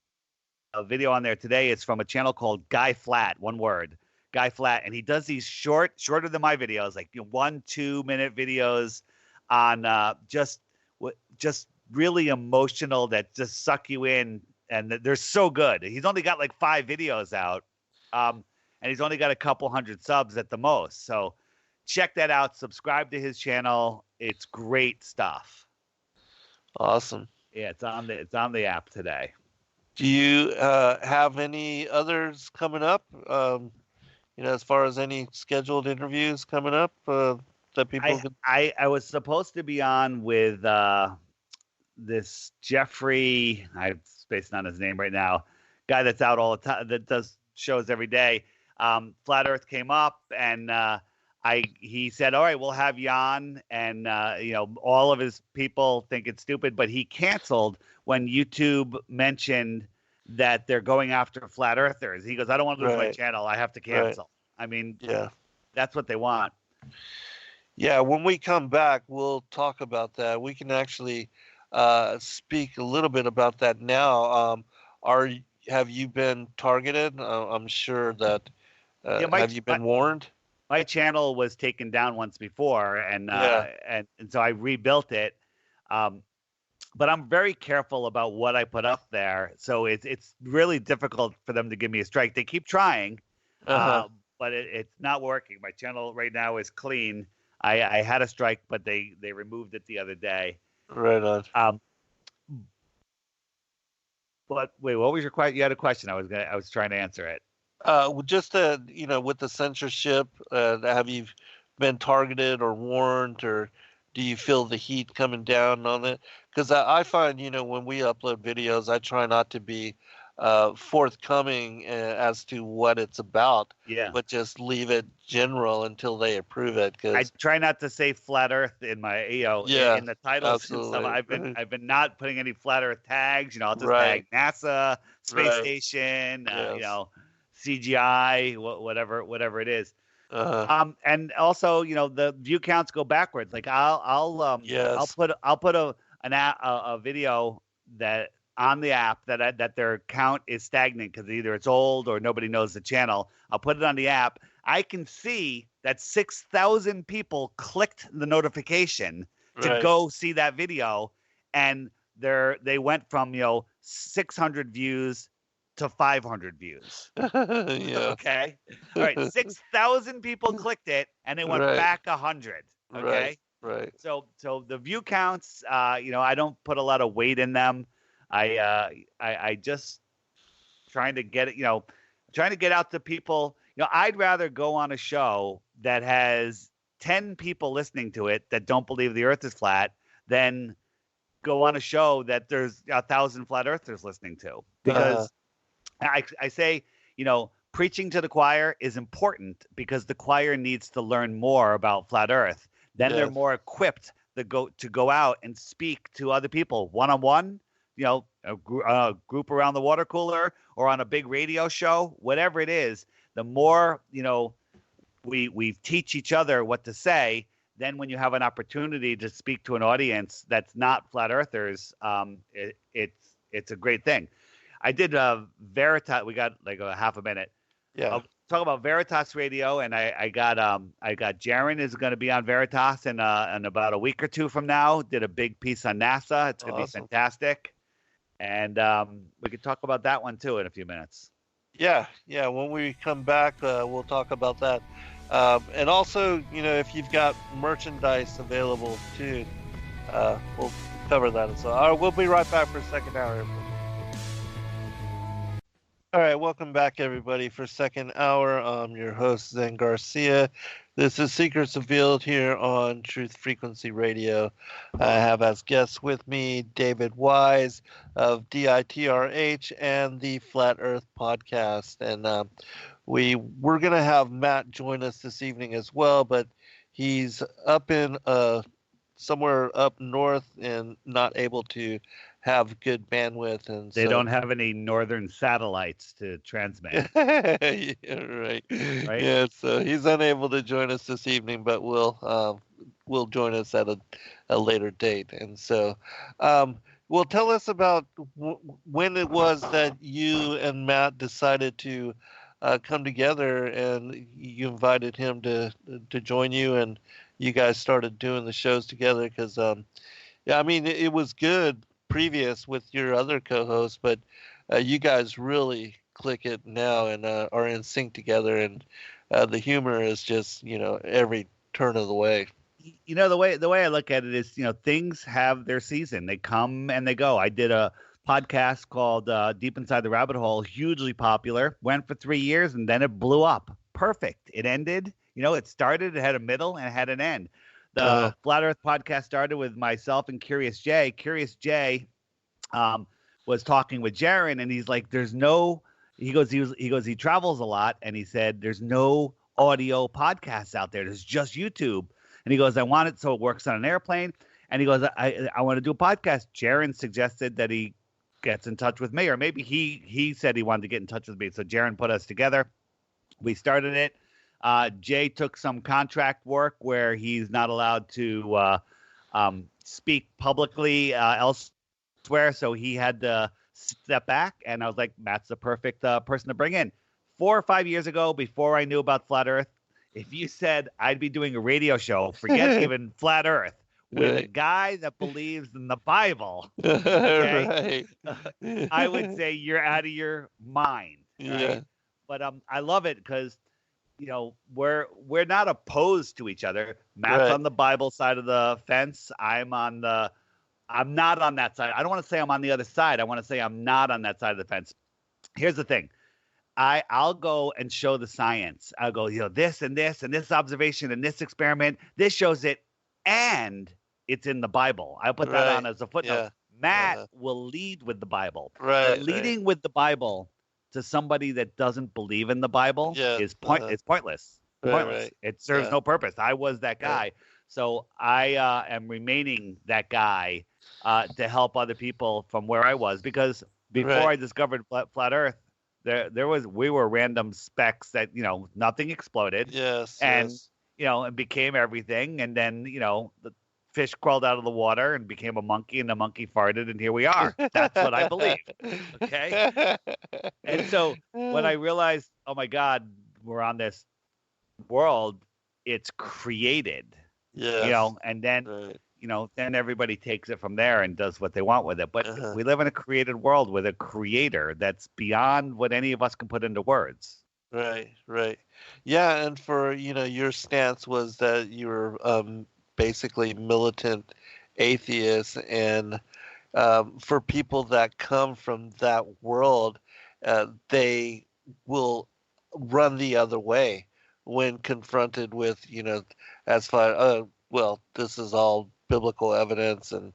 video on there today is from a channel called Guy Flat. One word. Guy Flat, and he does these shorter than my videos, like 1-2 minute videos on just really emotional that just suck you in, and they're so good. He's only got like 5 videos out, and he's only got a couple hundred subs at the most. So check that out. Subscribe to his channel. It's great stuff. Awesome. Yeah, it's on the app today. Do you have any others coming up? As far as any scheduled interviews coming up that people can... I was supposed to be on with this Jeffrey, I'm spacing on his name right now, guy that's out all the time, that does shows every day. Flat Earth came up, and he said, all right, we'll have you on. And, all of his people think it's stupid, but he canceled when YouTube mentioned that they're going after flat earthers. He goes, I don't want to lose my channel. I have to cancel. Right. I mean, that's what they want. Yeah, when we come back, we'll talk about that. We can actually speak a little bit about that now. Have you been targeted? I'm sure that. Have you been warned? My channel was taken down once before, and so I rebuilt it. But I'm very careful about what I put up there, so it's really difficult for them to give me a strike. They keep trying, but it's not working. My channel right now is clean. I had a strike, but they removed it the other day. Right on. But wait, what was your question? You had a question. I was trying to answer it. Just with the censorship, have you been targeted or warned, or do you feel the heat coming down on it? Because I find, when we upload videos, I try not to be forthcoming as to what it's about, but just leave it general until they approve it. Cause I try not to say flat Earth in my, in the titles absolutely. and stuff. I've been not putting any flat Earth tags. I'll just tag NASA, space station, CGI, whatever it is. And also, the view counts go backwards. Like I'll put a video that on the app that their count is stagnant because either it's old or nobody knows the channel. I'll put it on the app. I can see that 6,000 people clicked the notification to go see that video, and they went from 600 views to 500 views. Yeah. Okay. All right. 6,000 people clicked it, and it went Right. back 100. Okay. Right. So the view counts, I don't put a lot of weight in them. I just trying to get it, trying to get out to people. I'd rather go on a show that has 10 people listening to it that don't believe the earth is flat than go on a show that there's 1,000 flat earthers listening to. Because I say, preaching to the choir is important because the choir needs to learn more about flat earth. Then they're more equipped to go out and speak to other people one-on-one, a group around the water cooler or on a big radio show, whatever it is. The more, we teach each other what to say. Then when you have an opportunity to speak to an audience that's not flat earthers, it's a great thing. I did Veritas. We got like a half a minute. Yeah. I'll talk about Veritas Radio, and I got Jaron is going to be on Veritas in about a week or two from now. Did a big piece on NASA. It's going to be fantastic, and we could talk about that one too in a few minutes. Yeah. When we come back, we'll talk about that. And also, if you've got merchandise available too, we'll cover that as well. All right, we'll be right back for a second hour. All right, welcome back, everybody, for second hour. I'm your host, Zen Garcia. This is Secrets Revealed here on Truth Frequency Radio. I have as guests with me David Weiss of DITRH and the Flat Earth Podcast. And we're going to have Matt join us this evening as well, but he's up in somewhere up north and not able to have good bandwidth, and they don't have any northern satellites to transmit. Yeah, right. Yeah, so he's unable to join us this evening, but will join us at a later date. And so, well, tell us about when it was that you and Matt decided to come together, and you invited him to join you, and you guys started doing the shows together. Because, yeah, I mean, it was good previous with your other co-hosts, but you guys really click it now and are in sync together, and the humor is just every turn of the way. The way I look at it is, things have their season. They come and they go. I did a podcast called Deep Inside the Rabbit Hole, hugely popular, went for 3 years, and then it blew up. Perfect. It ended. It started, it had a middle, and it had an end. The Flat Earth Podcast started with myself and Curious Jay. Curious Jay was talking with Jaron, and he's like, he travels a lot, and he said, there's no audio podcasts out there. There's just YouTube. And he goes, I want it so it works on an airplane. And he goes, I want to do a podcast. Jaron suggested that he gets in touch with me, or maybe he said he wanted to get in touch with me. So Jaron put us together. We started it. Jay took some contract work where he's not allowed to speak publicly elsewhere, so he had to step back. And I was like, Matt's the perfect person to bring in. 4 or 5 years ago, before I knew about Flat Earth, if you said I'd be doing a radio show, forget even Flat Earth, with a guy that believes in the Bible, okay, right. I would say you're out of your mind. Right? Yeah. But I love it because we're not opposed to each other. Matt's on the Bible side of the fence. I'm not on that side. I don't want to say I'm on the other side. I want to say I'm not on that side of the fence. Here's the thing. I'll go and show the science. I'll go, this and this and this observation and this experiment. This shows it, and it's in the Bible. I'll put that on as a footnote. Yeah. Matt will lead with the Bible. Right. Leading with the Bible to somebody that doesn't believe in the Bible is it's pointless. Right. It serves no purpose. I was that guy. Right. So I am remaining that guy to help other people from where I was, because before I discovered flat Earth, we were random specks that, nothing exploded. Yes. And, and became everything. And then, the fish crawled out of the water and became a monkey, and the monkey farted, and here we are. That's what I believe. Okay. And so when I realized, oh my God, we're on this world, it's created. Yeah. And then then everybody takes it from there and does what they want with it. But we live in a created world with a creator that's beyond what any of us can put into words. Right, right. Yeah, and for, your stance was that you were basically militant atheist, and for people that come from that world, they will run the other way when confronted with, as far, well, this is all biblical evidence, and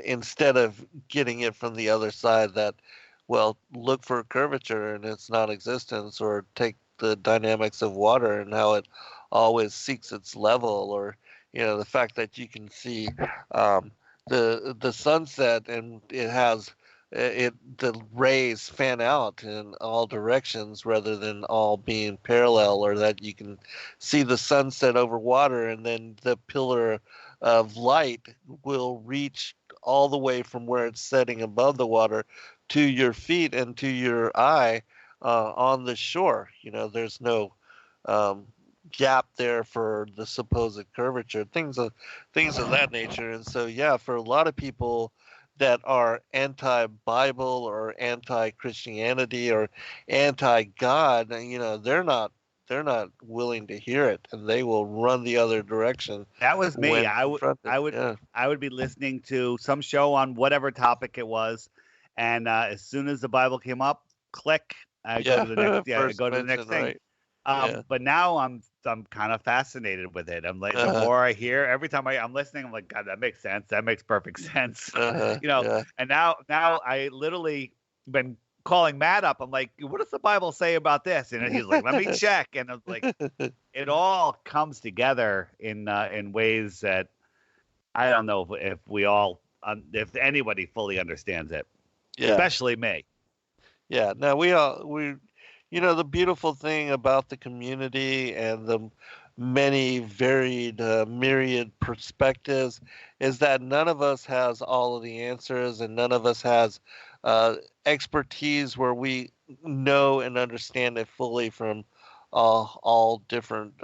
instead of getting it from the other side that, well, look for curvature and its non-existence, or take the dynamics of water and how it always seeks its level, or the fact that you can see the sunset, and the rays fan out in all directions rather than all being parallel, or that you can see the sunset over water, and then the pillar of light will reach all the way from where it's setting above the water to your feet and to your eye on the shore. There's no gap there for the supposed curvature, things of that nature. And so, yeah, for a lot of people that are anti-Bible or anti-Christianity or anti-God, they're not willing to hear it, and they will run the other direction. That was me. when I would be listening to some show on whatever topic it was, and as soon as the Bible came up, click, I go to the next. Yeah, go to the next thing. Right. But now I'm kind of fascinated with it. I'm like, the more I hear, every time I'm listening, I'm like, God, that makes sense. That makes perfect sense. And now I literally been calling Matt up. I'm like, what does the Bible say about this? And he's like, let me check. And I'm like, it all comes together in ways that I don't know if anybody fully understands it, especially me. Yeah. Now the beautiful thing about the community and the many varied myriad perspectives is that none of us has all of the answers, and none of us has expertise where we know and understand it fully from all different,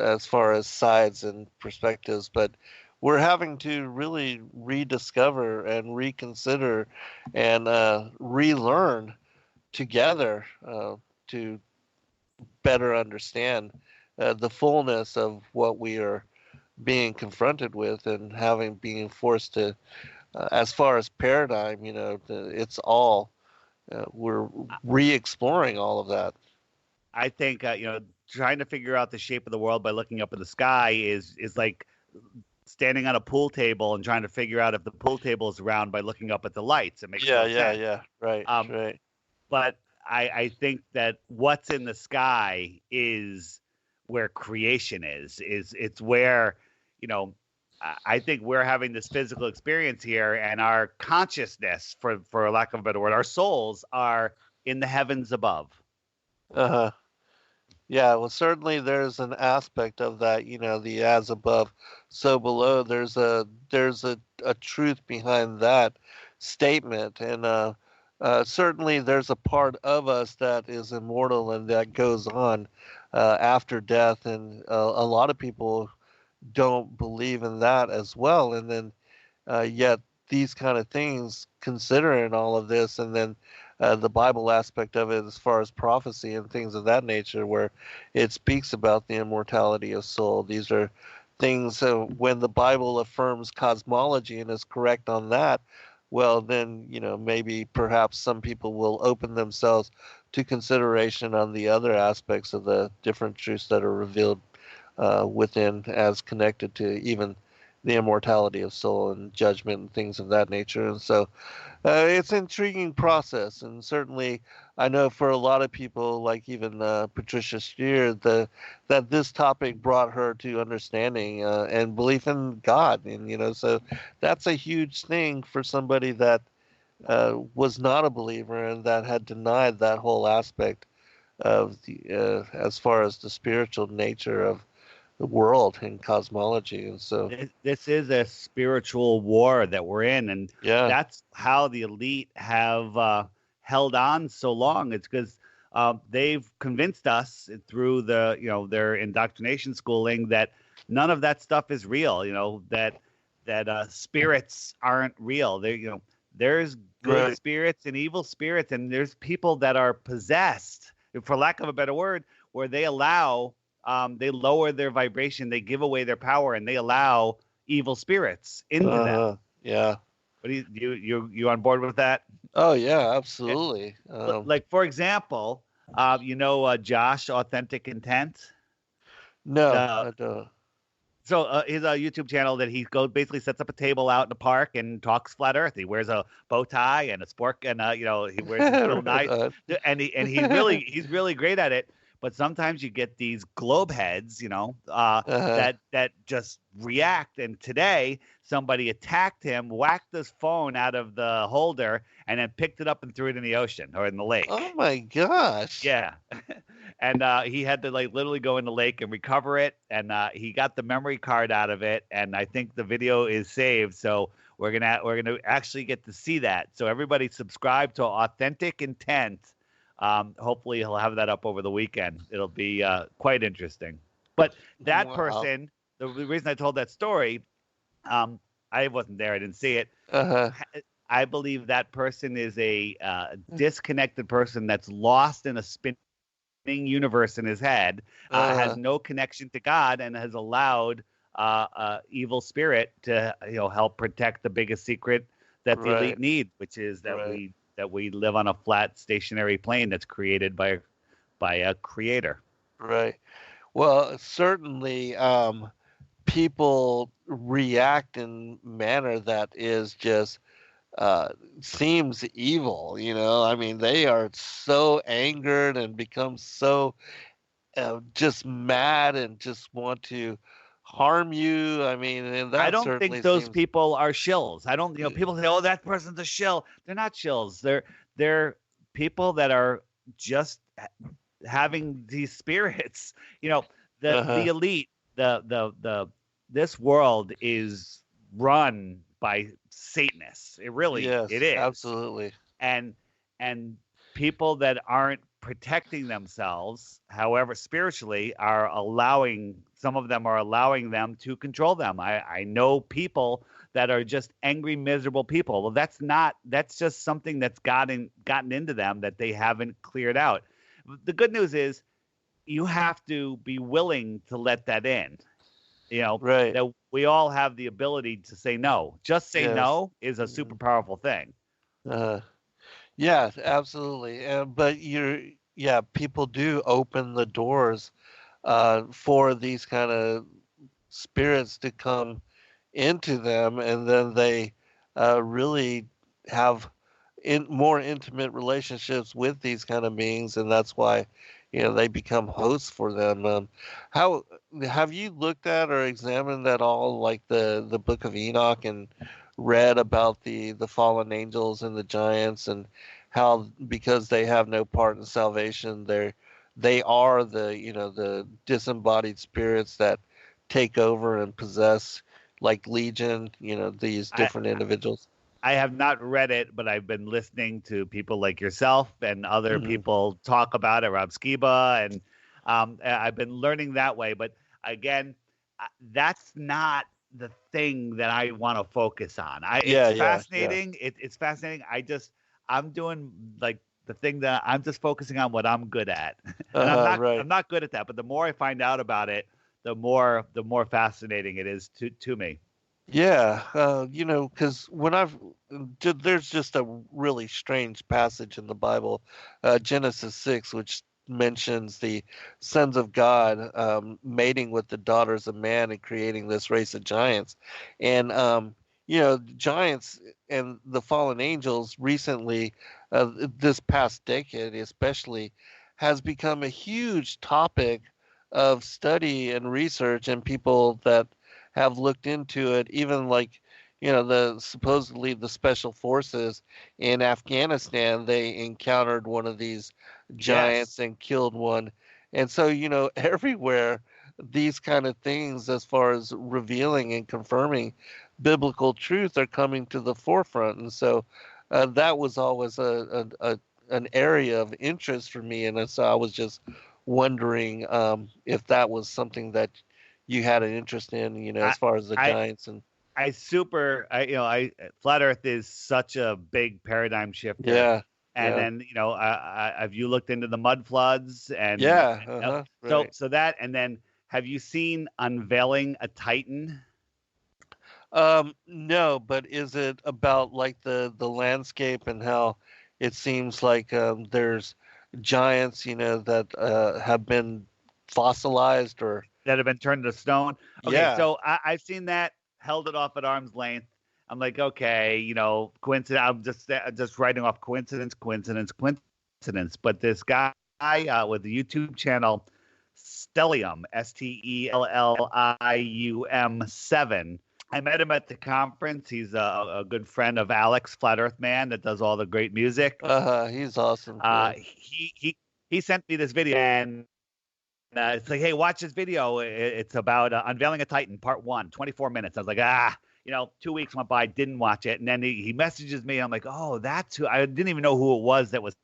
as far as sides and perspectives. But we're having to really rediscover and reconsider and relearn together to better understand the fullness of what we are being confronted with, and being forced to, as far as paradigm, it's all we're re-exploring all of that. I think trying to figure out the shape of the world by looking up at the sky is like standing on a pool table and trying to figure out if the pool table is round by looking up at the lights. It makes no sense. Right. Right. But I think that what's in the sky is where creation is. It's where, I think we're having this physical experience here, and our consciousness, for lack of a better word, our souls are in the heavens above. Yeah, well, certainly there's an aspect of that, the as above, so below. There's a truth behind that statement, and certainly there's a part of us that is immortal and that goes on after death, and a lot of people don't believe in that as well. And then yet these kind of things, considering all of this, and then the Bible aspect of it as far as prophecy and things of that nature, where it speaks about the immortality of soul. These are things, when the Bible affirms cosmology and is correct on that, well, then, maybe perhaps some people will open themselves to consideration on the other aspects of the different truths that are revealed within, as connected to even the immortality of soul and judgment and things of that nature. And so it's an intriguing process, and certainly I know for a lot of people, like even Patricia Steer, that this topic brought her to understanding and belief in God. And so that's a huge thing for somebody that was not a believer and that had denied that whole aspect of the as far as the spiritual nature of the world and cosmology. And so this is a spiritual war that we're in, and that's how the elite have held on so long. It's because they've convinced us through their indoctrination schooling that none of that stuff is real. That spirits aren't real. There's good Right. spirits and evil spirits, and there's people that are possessed, for lack of a better word, where they lower their vibration, they give away their power, and they allow evil spirits into them. Yeah. What do you on board with that? Oh yeah, absolutely. Like, for example, Josh, Authentic Intent. No, I don't. So he's a YouTube channel that basically sets up a table out in a park and talks flat Earth. He wears a bow tie and a sport, and he wears his little knife, and he's really great at it. But sometimes you get these globe heads, that just react. And today somebody attacked him, whacked his phone out of the holder, and then picked it up and threw it in the ocean or in the lake. Oh my gosh! Yeah. And he had to literally go in the lake and recover it. And he got the memory card out of it. And I think the video is saved. So we're gonna actually get to see that. So everybody subscribe to Authentic Intent. Hopefully he'll have that up over the weekend. It'll be quite interesting. But that person, the reason I told that story, I wasn't there. I didn't see it. I believe that person is a disconnected person that's lost in a spinning universe in his head, has no connection to God, and has allowed evil spirit to help protect the biggest secret that the elite need, which is that we live on a flat stationary plane that's created by a creator. Right. Well, certainly people react in manner that is just seems evil. I mean, they are so angered and become so just mad and just want to harm you. I mean, and that I don't certainly think those seems... people are shills. I don't, people say, oh, that person's a shill. They're not shills. They're people that are just having these spirits. The elite, this world is run by Satanists. It really, it is. Absolutely. And people that aren't protecting themselves, however, spiritually, some of them are allowing them to control them. I know people that are just angry, miserable people. Well, that's just something that's gotten into them that they haven't cleared out. The good news is you have to be willing to let that in. That we all have the ability to say no. Just say no is a super powerful thing. Yeah, absolutely. But people do open the doors for these kind of spirits to come into them, and then they really have more intimate relationships with these kind of beings, and that's why they become hosts for them. How have you looked at or examined at all, like the Book of Enoch, and read about the fallen angels and the giants, and how because they have no part in salvation, they are the disembodied spirits that take over and possess, like Legion, these different individuals? I have not read it, but I've been listening to people like yourself and other people talk about it, Rob Skiba, and I've been learning that way. But again, that's not the thing that I want to focus on. It's fascinating. Yeah. It's fascinating. I'm doing like the thing that I'm just focusing on what I'm good at. And I'm not good at that. But the more I find out about it, the more fascinating it is to me. Yeah, because there's just a really strange passage in the Bible, Genesis 6, which mentions the sons of God mating with the daughters of man and creating this race of giants. And, giants and the fallen angels recently, this past decade especially, has become a huge topic of study and research, and people that have looked into it, even like, supposedly the special forces in Afghanistan, they encountered one of these giants and killed one. And so, everywhere these kind of things, as far as revealing and confirming biblical truth, are coming to the forefront. And so that was always a an area of interest for me, and so I was just wondering if that was something that you had an interest in, I as far as the I giants and I flat Earth is such a big paradigm shifter. yeah, And yeah, then have you looked into the mud floods yeah, so right. that, and then have you seen Unveiling a Titan? No, but is it about like the landscape and how it seems like there's giants, that have been fossilized or That have been turned to stone. Okay, yeah. so I've seen that, held it off at arm's length. I'm like, okay, coincidence. I'm just writing off coincidence. But this guy with the YouTube channel Stellium, STELLIUM 7. I met him at the conference. He's a good friend of Alex, Flat Earth Man, that does all the great music. He's awesome. Yeah. He sent me this video, and it's like, hey, watch this video. It's about Unveiling a Titan, Part 1, 24 minutes. I was like, 2 weeks went by, didn't watch it. And then he messages me. I'm like, oh, that's who. I didn't even know who it was that was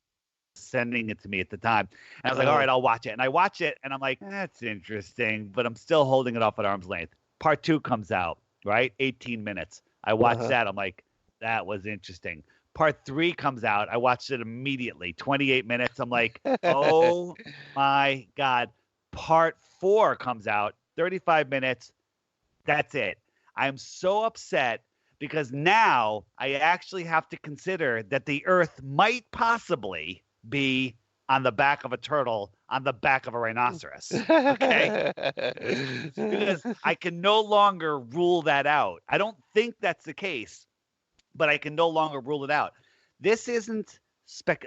sending it to me at the time. And I was like, all right, I'll watch it. And I watch it, and I'm like, that's interesting, but I'm still holding it off at arm's length. Part 2 comes out, right? 18 minutes. I watched that. I'm like, that was interesting. Part 3 comes out. I watched it immediately. 28 minutes. I'm like, oh my God. Part 4 comes out. 35 minutes. That's it. I'm so upset because now I actually have to consider that the Earth might possibly be on the back of a turtle, on the back of a rhinoceros. Okay? Because I can no longer rule that out. I don't think that's the case, but I can no longer rule it out. This isn't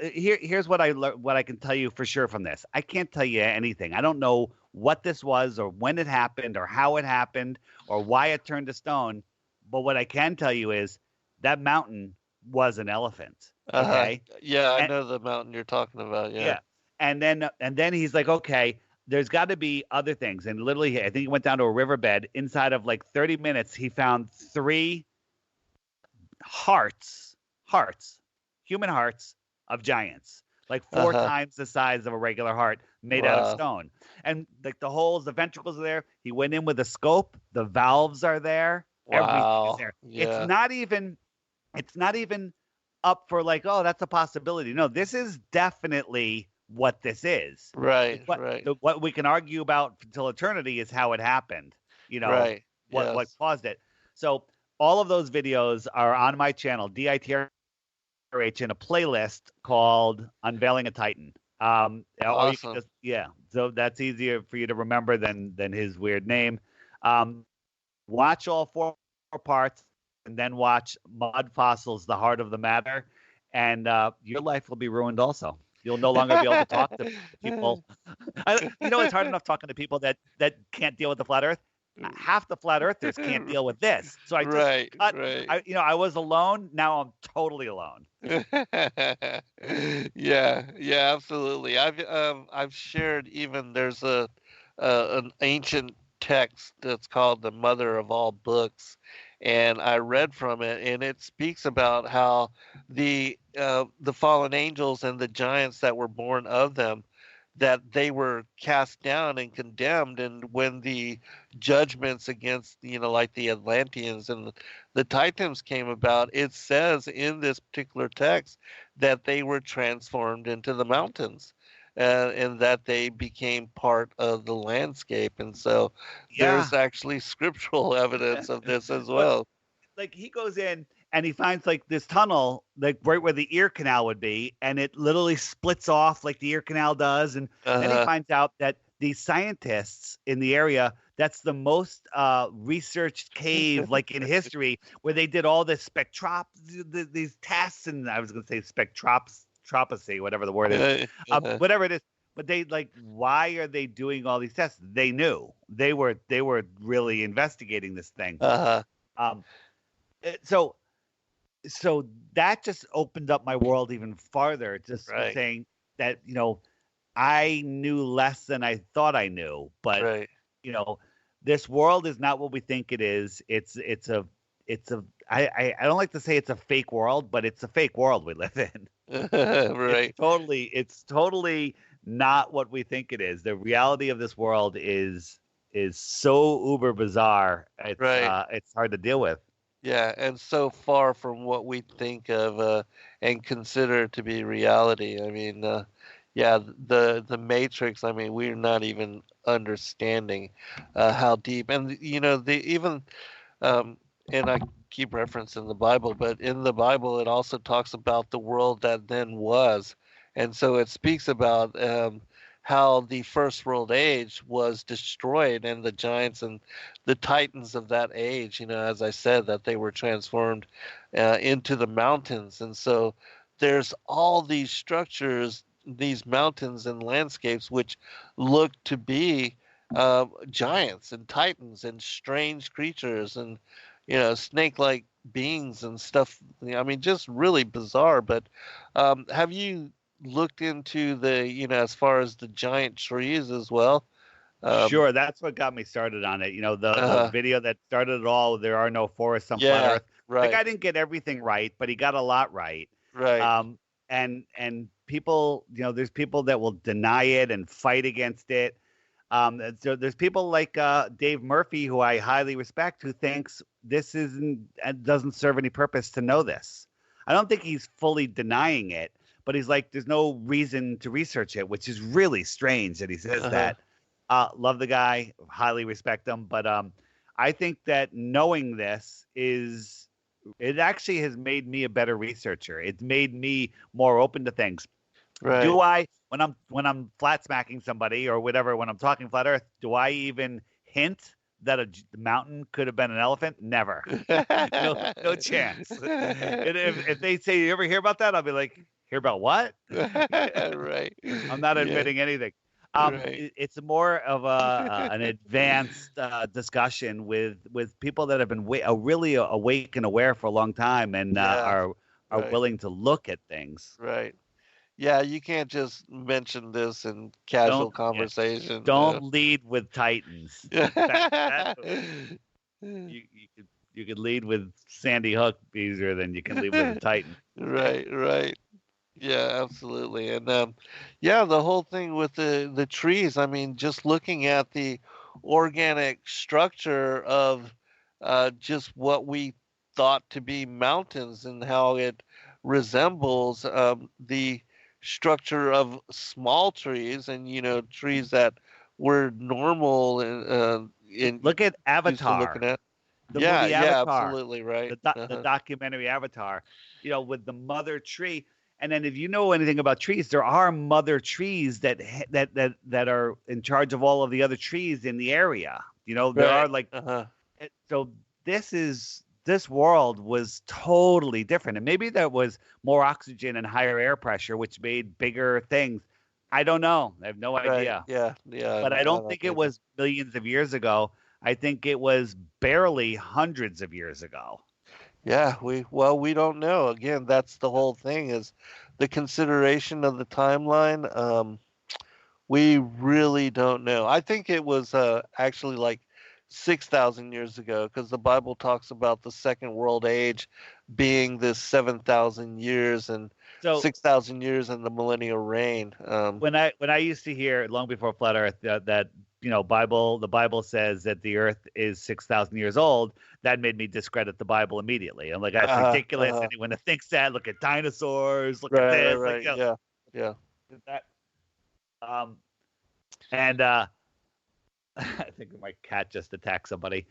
here's what I can tell you for sure from this. I can't tell you anything. I don't know what this was or when it happened or how it happened or why it turned to stone. But what I can tell you is that mountain was an elephant. Okay. Yeah, I know the mountain you're talking about. Yeah. Yeah. And then he's like, okay, there's got to be other things. And literally, I think he went down to a riverbed. Inside of like 30 minutes, he found 3 human hearts of giants, like 4 times the size of a regular heart, made out of stone. And like the holes, the ventricles are there. He went in with a scope. The valves are there. Everything is there. Yeah. It's not even up for like, oh, that's a possibility. No, this is definitely what this is. Right. What we can argue about until eternity is how it happened. Right. What caused it. So all of those videos are on my channel, DITRH, in a playlist called Unveiling a Titan. Awesome. Or you can so that's easier for you to remember than his weird name. Watch all 4 parts, and then watch Mud Fossils, The Heart of the Matter, and your life will be ruined also. You'll no longer be able to talk to people. It's hard enough talking to people that can't deal with the flat Earth. Half the flat earthers can't deal with this. So I just cut. I was alone. Now I'm totally alone. Yeah, absolutely. I've shared, even there's an ancient text that's called the Mother of All Books, and I read from it, and it speaks about how the fallen angels and the giants that were born of them, that they were cast down and condemned, and when the judgments against like the Atlanteans and the Titans came about, it says in this particular text that they were transformed into the mountains, and that they became part of the landscape. And so there's actually scriptural evidence of this as well. Like he goes in and he finds like this tunnel, like right where the ear canal would be, and it literally splits off like the ear canal does. And then he finds out that these scientists in the area, that's the most researched cave like in history, where they did all this these tests, and I was going to say spectropsy, whatever the word is, whatever it is. But they why are they doing all these tests? They knew they were really investigating this thing. So that just opened up my world even farther. Just saying that I knew less than I thought I knew, but this world is not what we think it is. It's I don't like to say it's a fake world, but it's a fake world we live in. Right. It's totally not what we think it is. The reality of this world is so uber bizarre. It's hard to deal with. Yeah, and so far from what we think of and consider to be reality. I mean, yeah, the Matrix. I mean, we're not even understanding how deep, and the even, um, and I keep referencing the Bible, but in the Bible it also talks about the world that then was, and so it speaks about how the first world age was destroyed, and the giants and the titans of that age, as I said, that they were transformed into the mountains. And so there's all these structures, these mountains and landscapes, which look to be giants and titans and strange creatures and, snake-like beings and stuff. I mean, just really bizarre. But have you looked into as far as the giant trees as well? Sure, that's what got me started on it. The video that started it all. There are no forests on flat Earth. Right. The guy didn't get everything right, but he got a lot right. Right. And people, there's people that will deny it and fight against it. So there's people like Dave Murphy, who I highly respect, who thinks this doesn't serve any purpose to know this. I don't think he's fully denying it, but he's like, there's no reason to research it, which is really strange that he says that. Love the guy, highly respect him, but I think that knowing this it actually has made me a better researcher. It's made me more open to things. Right. Do I, when I'm flat smacking somebody or whatever, when I'm talking flat Earth, do I even hint that a mountain could have been an elephant? Never. No chance. And if they say, "You ever hear about that?" I'll be like, "Hear about what?" Right. I'm not admitting anything. Right. It's more of an advanced discussion with people that have been really awake and aware for a long time and are willing to look at things. Right. Yeah, you can't just mention this in casual conversation. Don't lead with Titans. You could lead with Sandy Hook easier than you can lead with a Titan. Right. Yeah, absolutely. And the whole thing with the trees, I mean, just looking at the organic structure of just what we thought to be mountains and how it resembles the structure of small trees and trees that were normal in look at Avatar. Looking at. The movie Avatar, absolutely right. The documentary Avatar, with the mother tree. And then if you know anything about trees, there are mother trees that are in charge of all of the other trees in the area. There are like so this world was totally different. And maybe there was more oxygen and higher air pressure, which made bigger things. I don't know. I have no idea. Yeah. But I don't think it was millions of years ago. I think it was barely hundreds of years ago. Yeah, we don't know. Again, that's the whole thing, is the consideration of the timeline. We really don't know. I think it was actually like 6,000 years ago, because the Bible talks about the second world age being this 7,000 years and 6,000 years in the millennial reign. When I used to hear long before flat Earth that the Bible says that the Earth is 6,000 years old, that made me discredit the Bible immediately. I'm like, that's ridiculous. Anyone that thinks that, look at dinosaurs, look at this. Right. Like, yeah. That, I think my cat just attacked somebody.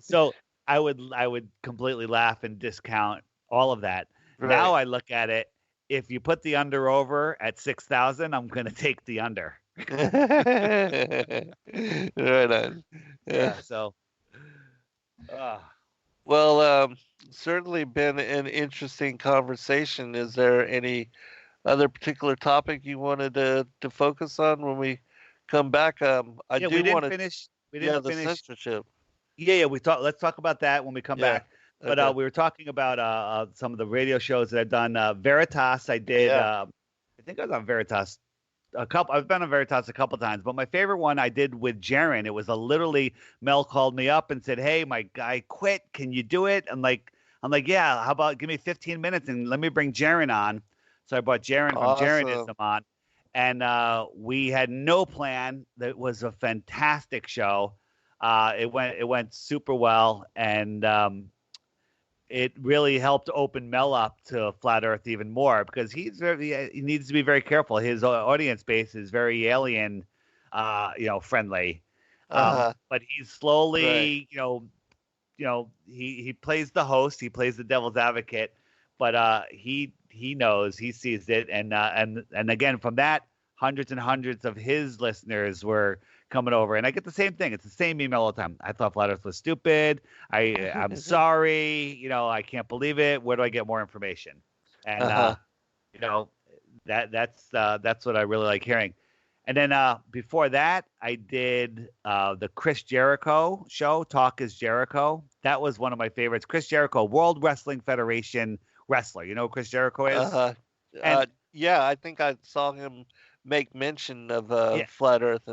So I would completely laugh and discount all of that. Right. Now I look at it. If you put the under over at 6,000, I'm going to take the under. Right on. Yeah. So. Well, certainly been an interesting conversation. Is there any other particular topic you wanted to focus on when we come back? We didn't finish the censorship. Yeah. Let's talk about that when we come back. But we were talking about some of the radio shows that I've done. Veritas, I did. I think I was on Veritas I've been on Veritas a couple times, but my favorite one I did with Jaron. It was literally Mel called me up and said, "Hey, my guy quit. Can you do it?" I'm like, "Yeah. How about give me 15 minutes and let me bring Jaron on." So I brought Jaron from Jaronism on, and we had no plan. It was a fantastic show. It went super well, and it really helped open Mel up to Flat Earth even more because he needs to be very careful. His audience base is very alien, friendly. But he's slowly, right. He plays the host, he plays the devil's advocate, but he knows, he sees it, and again from that, hundreds and hundreds of his listeners were coming over, and I get the same thing. It's the same email all the time. I thought Flat Earth was stupid. I'm sorry. I can't believe it. Where do I get more information? And that's what I really like hearing. And then before that, I did the Chris Jericho show, Talk is Jericho. That was one of my favorites. Chris Jericho, World Wrestling Federation wrestler. You know who Chris Jericho is? Yeah, I think I saw him make mention of Flat Earth,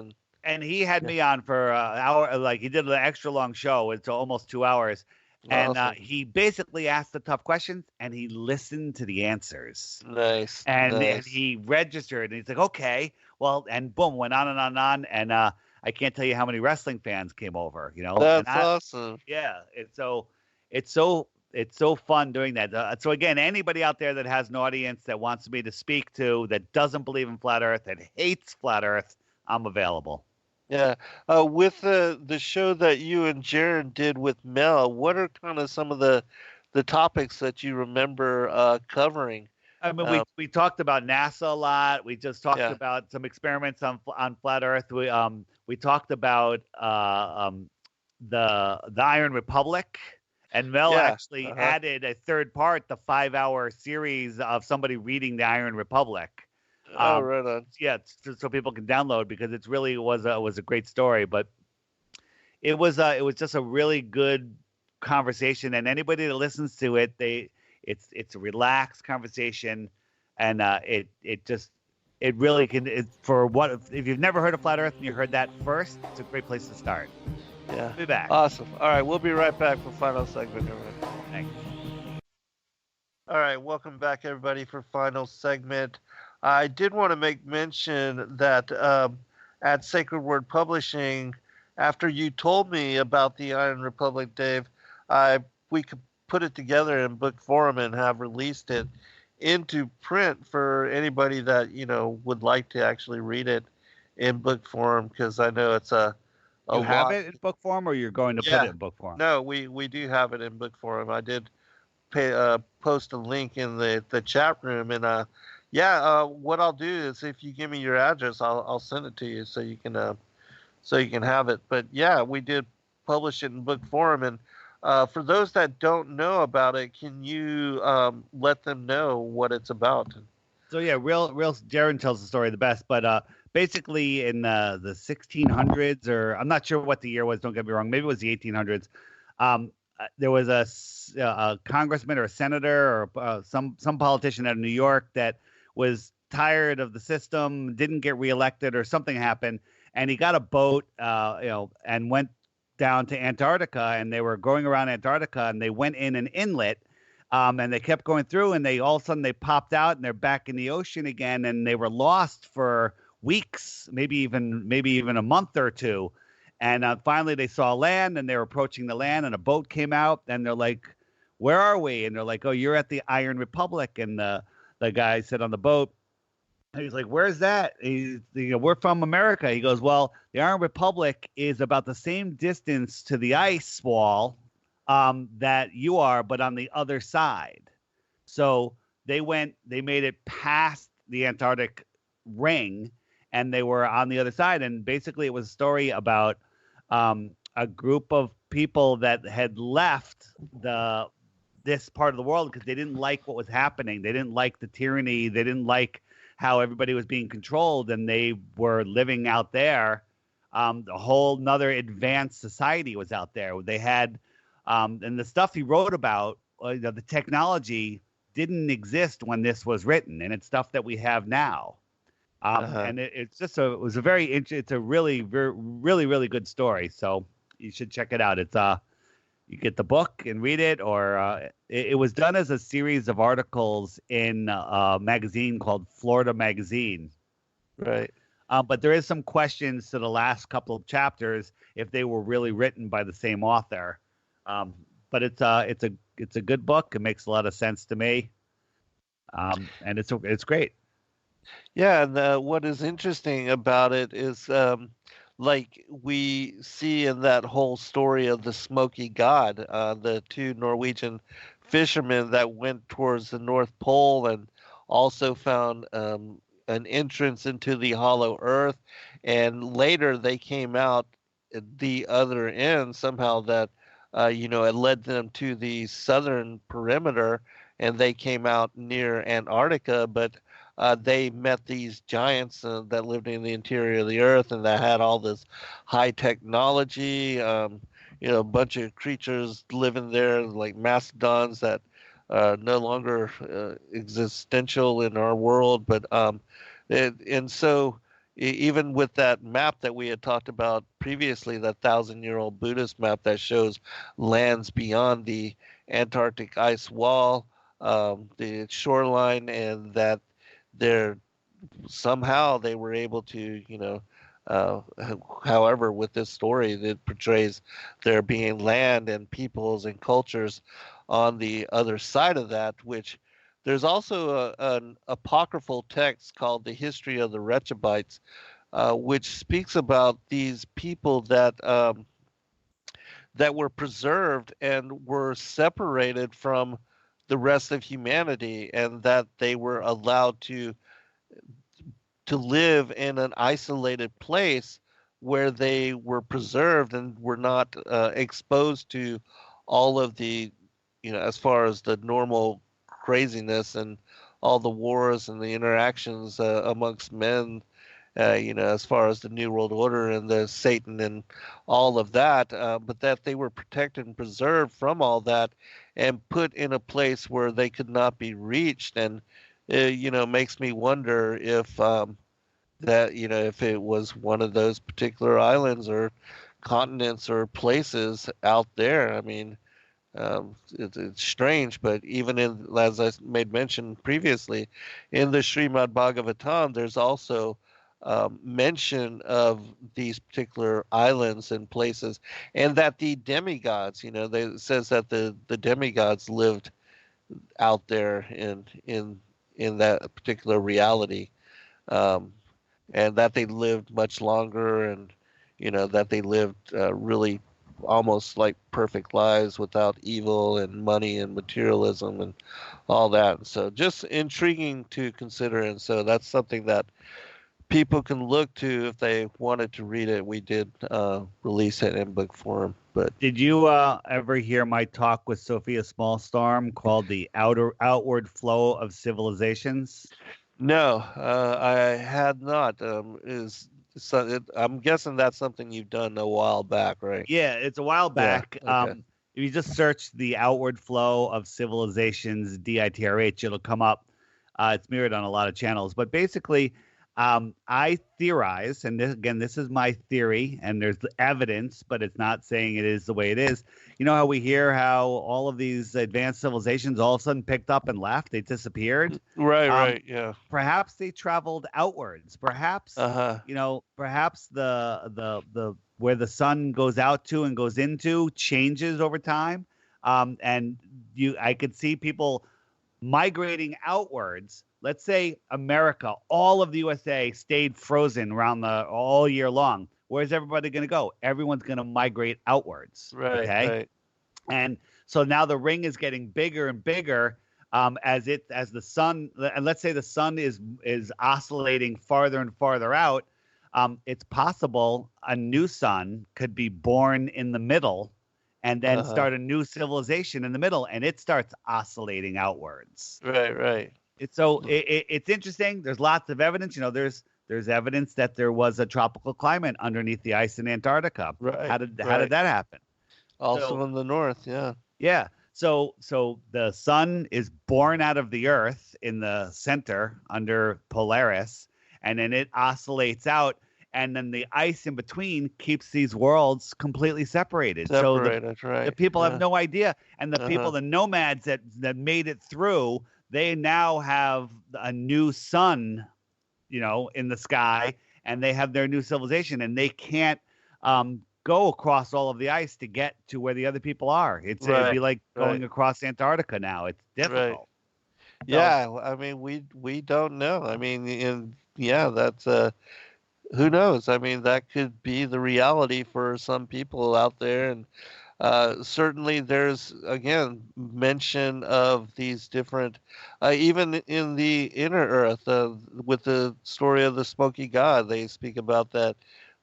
and he had me on for an hour. Like, he did an extra long show. It's almost 2 hours. And awesome. He basically asked the tough questions, and he listened to the answers. Nice. And he registered, and he's like, okay, well, and boom, went on and on and on. And I can't tell you how many wrestling fans came over. That's awesome. Yeah, it's so fun doing that. So again, anybody out there that has an audience that wants me to speak to, that doesn't believe in Flat Earth, that hates Flat Earth, I'm available. Yeah. With the show that you and Jaron did with Mel, what are kind of some of the topics that you remember covering? I mean, we talked about NASA a lot. We just talked about some experiments on Flat Earth. We talked about the Iron Republic, and Mel actually added a third part, the 5-hour series of somebody reading the Iron Republic. Right on. Yeah, so people can download, because it really was a great story. But it was just a really good conversation, and anybody that listens to it, it's a relaxed conversation, and it really can. If you've never heard of Flat Earth and you heard that first, it's a great place to start. Yeah, we'll be back. Awesome. All right, we'll be right back for final segment. Thanks. All right, welcome back, everybody, for final segment. I did want to make mention that at Sacred Word Publishing, after you told me about the Iron Republic, Dave, we could put it together in book form and have released it into print for anybody that would like to actually read it in book form, because I know it's a you have it in book form, or you're going to put it in book form? No, we do have it in book form. I did post a link in the chat room, and what I'll do is, if you give me your address, I'll send it to you so you can have it. But yeah, we did publish it in book form, and for those that don't know about it, can you let them know what it's about? So yeah, real Jaron tells the story the best, but basically in the 1600s, or I'm not sure what the year was, don't get me wrong, maybe it was the 1800s. There was a congressman or a senator or some politician out of New York that was tired of the system, didn't get reelected, or something happened, and he got a boat, and went down to Antarctica, and they were going around Antarctica, and they went in an inlet, and they kept going through, and they all of a sudden they popped out, and they're back in the ocean again, and they were lost for weeks, maybe even a month or two. And finally they saw land, and they were approaching the land, and a boat came out, and they're like, where are we? And they're like, oh, you're at the Iron Republic. And the guy said on the boat, he's like, where's that? We're from America. He goes, well, the Iron Republic is about the same distance to the ice wall that you are, but on the other side. So they made it past the Antarctic ring, and they were on the other side. And basically it was a story about a group of people that had left this part of the world because they didn't like what was happening. They didn't like the tyranny. They didn't like how everybody was being controlled, and they were living out there. A whole nother advanced society was out there. They had, and the stuff he wrote about, the technology didn't exist when this was written, and it's stuff that we have now. And it was a very it's a really really good story. So you should check it out. It's you get the book and read it, or it was done as a series of articles in a magazine called Florida Magazine. Right. But there is some questions to the last couple of chapters if they were really written by the same author. But it's a good book. It makes a lot of sense to me, and it's great. Yeah, and what is interesting about it is, like we see in that whole story of the Smoky God, the two Norwegian fishermen that went towards the North Pole and also found an entrance into the hollow earth, and later they came out at the other end somehow that it led them to the southern perimeter, and they came out near Antarctica, but they met these giants that lived in the interior of the earth and that had all this high technology. A bunch of creatures living there, like mastodons that no longer existential in our world. But and so even with that map that we had talked about previously, that 1,000-year-old Buddhist map that shows lands beyond the Antarctic ice wall, the shoreline, and that they're somehow they were able to, however, with this story, it portrays there being land and peoples and cultures on the other side of that, which there's also an apocryphal text called the History of the Rechabites, which speaks about these people that were preserved and were separated from the rest of humanity, and that they were allowed to live in an isolated place where they were preserved and were not exposed to all of the, as far as the normal craziness and all the wars and the interactions amongst men, as far as the New World Order and the Satan and all of that, but that they were protected and preserved from all that and put in a place where they could not be reached. And, makes me wonder if if it was one of those particular islands or continents or places out there. I mean, it's strange, but even as I made mention previously, in the Srimad Bhagavatam, there's also mention of these particular islands and places, and that the demigods, it says that the demigods lived out there in that particular reality, and that they lived much longer, and that they lived really almost like perfect lives without evil and money and materialism and all that. So just intriguing to consider, and so that's something that people can look to if they wanted to read it. We did release it in book form. But did you ever hear my talk with Sophia Smallstorm called "The Outward Flow of Civilizations"? No, I had not. I'm guessing that's something you've done a while back, right? Yeah, it's a while back. Yeah, okay. If you just search "The Outward Flow of Civilizations" DITRH, it'll come up. It's mirrored on a lot of channels, but basically, I theorize, and this is my theory, and there's evidence, but it's not saying it is the way it is. You know how we hear how all of these advanced civilizations all of a sudden picked up and left? They disappeared. Right, yeah. Perhaps they traveled outwards. Perhaps, perhaps the where the sun goes out to and goes into changes over time. And I could see people migrating outwards. Let's say America, all of the USA stayed frozen all year long. Where's everybody going to go? Everyone's going to migrate outwards. Right, okay? Right. And so now the ring is getting bigger and bigger as the sun, and let's say the sun is oscillating farther and farther out. It's possible a new sun could be born in the middle and then start a new civilization in the middle, and it starts oscillating outwards. Right. It's interesting. There's lots of evidence. There's evidence that there was a tropical climate underneath the ice in Antarctica. Right. How did that happen? Also in the north, yeah. Yeah. So the sun is born out of the earth in the center under Polaris, and then it oscillates out, and then the ice in between keeps these worlds completely separated. So Separated, right? the people have Yeah. no idea, and the people, Uh-huh. the nomads that made it through, they now have a new sun, in the sky, and they have their new civilization, and they can't go across all of the ice to get to where the other people are. It'd Right, be like going right, across Antarctica now. It's right. difficult. So Yeah, I mean, we don't know. I mean, yeah, that's who knows? I mean, that could be the reality for some people out there, and certainly there's again mention of these different, even in the inner Earth, with the story of the Smoky God, they speak about that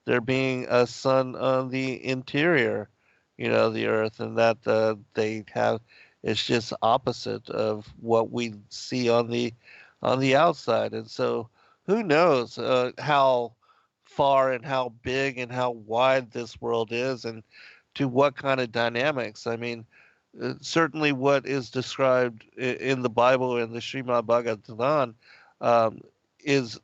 there being a sun on the interior, the Earth, and that they have it's just opposite of what we see on the outside, and so who knows how far and how big and how wide this world is, and to what kind of dynamics. I mean, certainly what is described in the Bible in the Srimad Bhagavatam um, is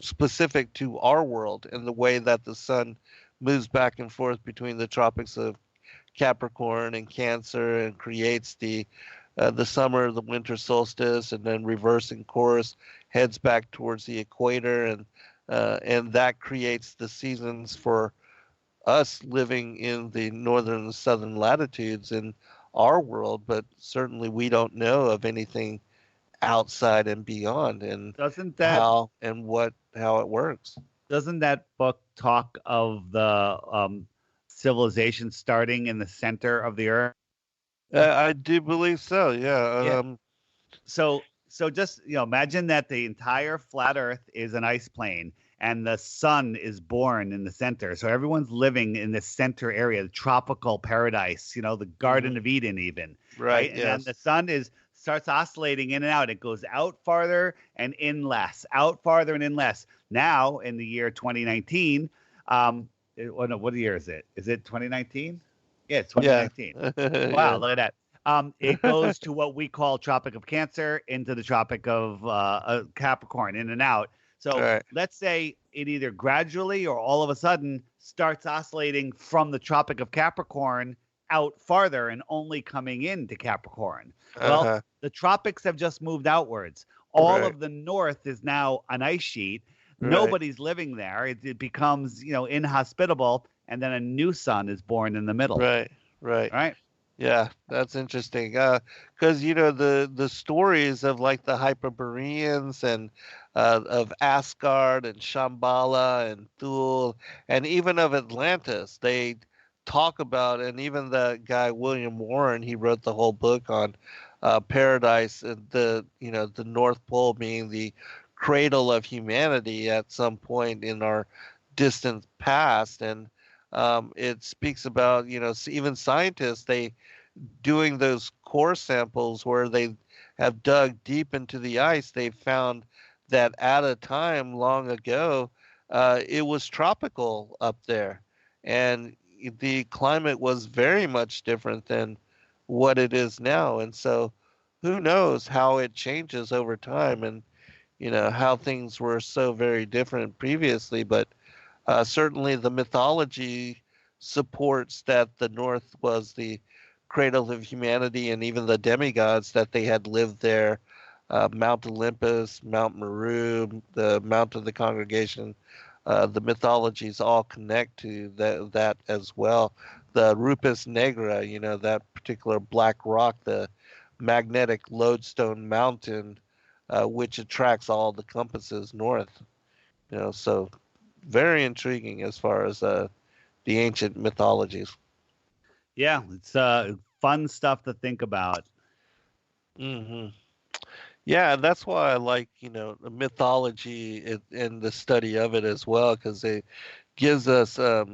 specific to our world and the way that the sun moves back and forth between the tropics of Capricorn and Cancer and creates the summer, the winter solstice, and then reversing course heads back towards the equator, and that creates the seasons for us living in the northern and southern latitudes in our world. But certainly we don't know of anything outside and beyond, and doesn't that how it works. doesn't that book talk of the civilization starting in the center of the earth? I do believe so. Yeah. Yeah. So just imagine that the entire flat Earth is an ice plain, and the sun is born in the center. So everyone's living in the center area, the tropical paradise, the Garden of Eden, even. Right. And then Yes. the sun starts oscillating in and out. It goes out farther and in less, out farther and in less. Now in the year 2019, what year is it? Is it 2019? Yeah, it's Yeah. 2019. Wow, Yeah. look at that. It goes to what we call Tropic of Cancer into the Tropic of Capricorn, in and out. So Right. let's say it either gradually or all of a sudden starts oscillating from the Tropic of Capricorn out farther and only coming into Capricorn. Well, Uh-huh. the tropics have just moved outwards. All Right. of the north is now an ice sheet. Right. Nobody's living there. It becomes, inhospitable, and then a new sun is born in the middle. Right. Right. All right. Yeah, that's interesting. Because the stories of like the Hyperboreans and of Asgard and Shambhala and Thule and even of Atlantis, they talk about, and even the guy William Warren, he wrote the whole book on paradise, and the North Pole being the cradle of humanity at some point in our distant past, and it speaks about even scientists, they doing those core samples where they have dug deep into the ice, they found that at a time long ago, it was tropical up there, and the climate was very much different than what it is now. And so, who knows how it changes over time, and how things were so very different previously. But certainly, the mythology supports that the North was the cradle of humanity, and even the demigods that they had lived there. Mount Olympus, Mount Meru, the Mount of the Congregation, the mythologies all connect to that as well. The Rupus Negra, that particular black rock, the magnetic lodestone mountain, which attracts all the compasses north. So very intriguing as far as the ancient mythologies. Yeah, it's fun stuff to think about. Hmm. Yeah, and that's why I like, the mythology and the study of it as well, because it gives us uh,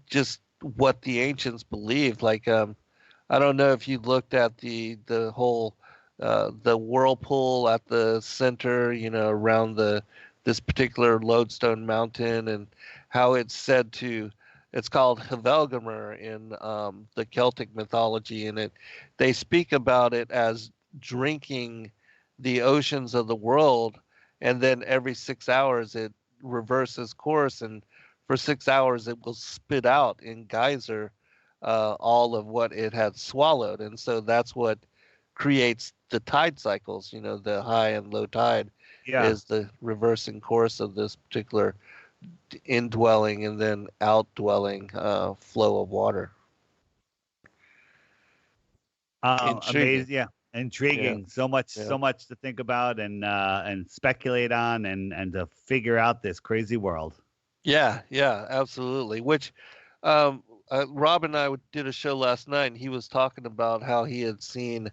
just what the ancients believed. Like, I don't know if you looked at the whole the whirlpool at the center, around this particular lodestone mountain, and how it's called Helgelmer in the Celtic mythology, and they speak about it as drinking the oceans of the world, and then every 6 hours it reverses course, and for 6 hours it will spit out in geyser all of what it had swallowed, and so that's what creates the tide cycles. The high and low tide Yeah. is the reversing course of this particular indwelling and then outdwelling flow of water. Intriguing. Amazing. Yeah. Yeah. Intriguing. So much, Yeah. so much to think about and speculate on and to figure out this crazy world. Yeah, yeah, absolutely. Which Rob and I did a show last night, and he was talking about how he had seen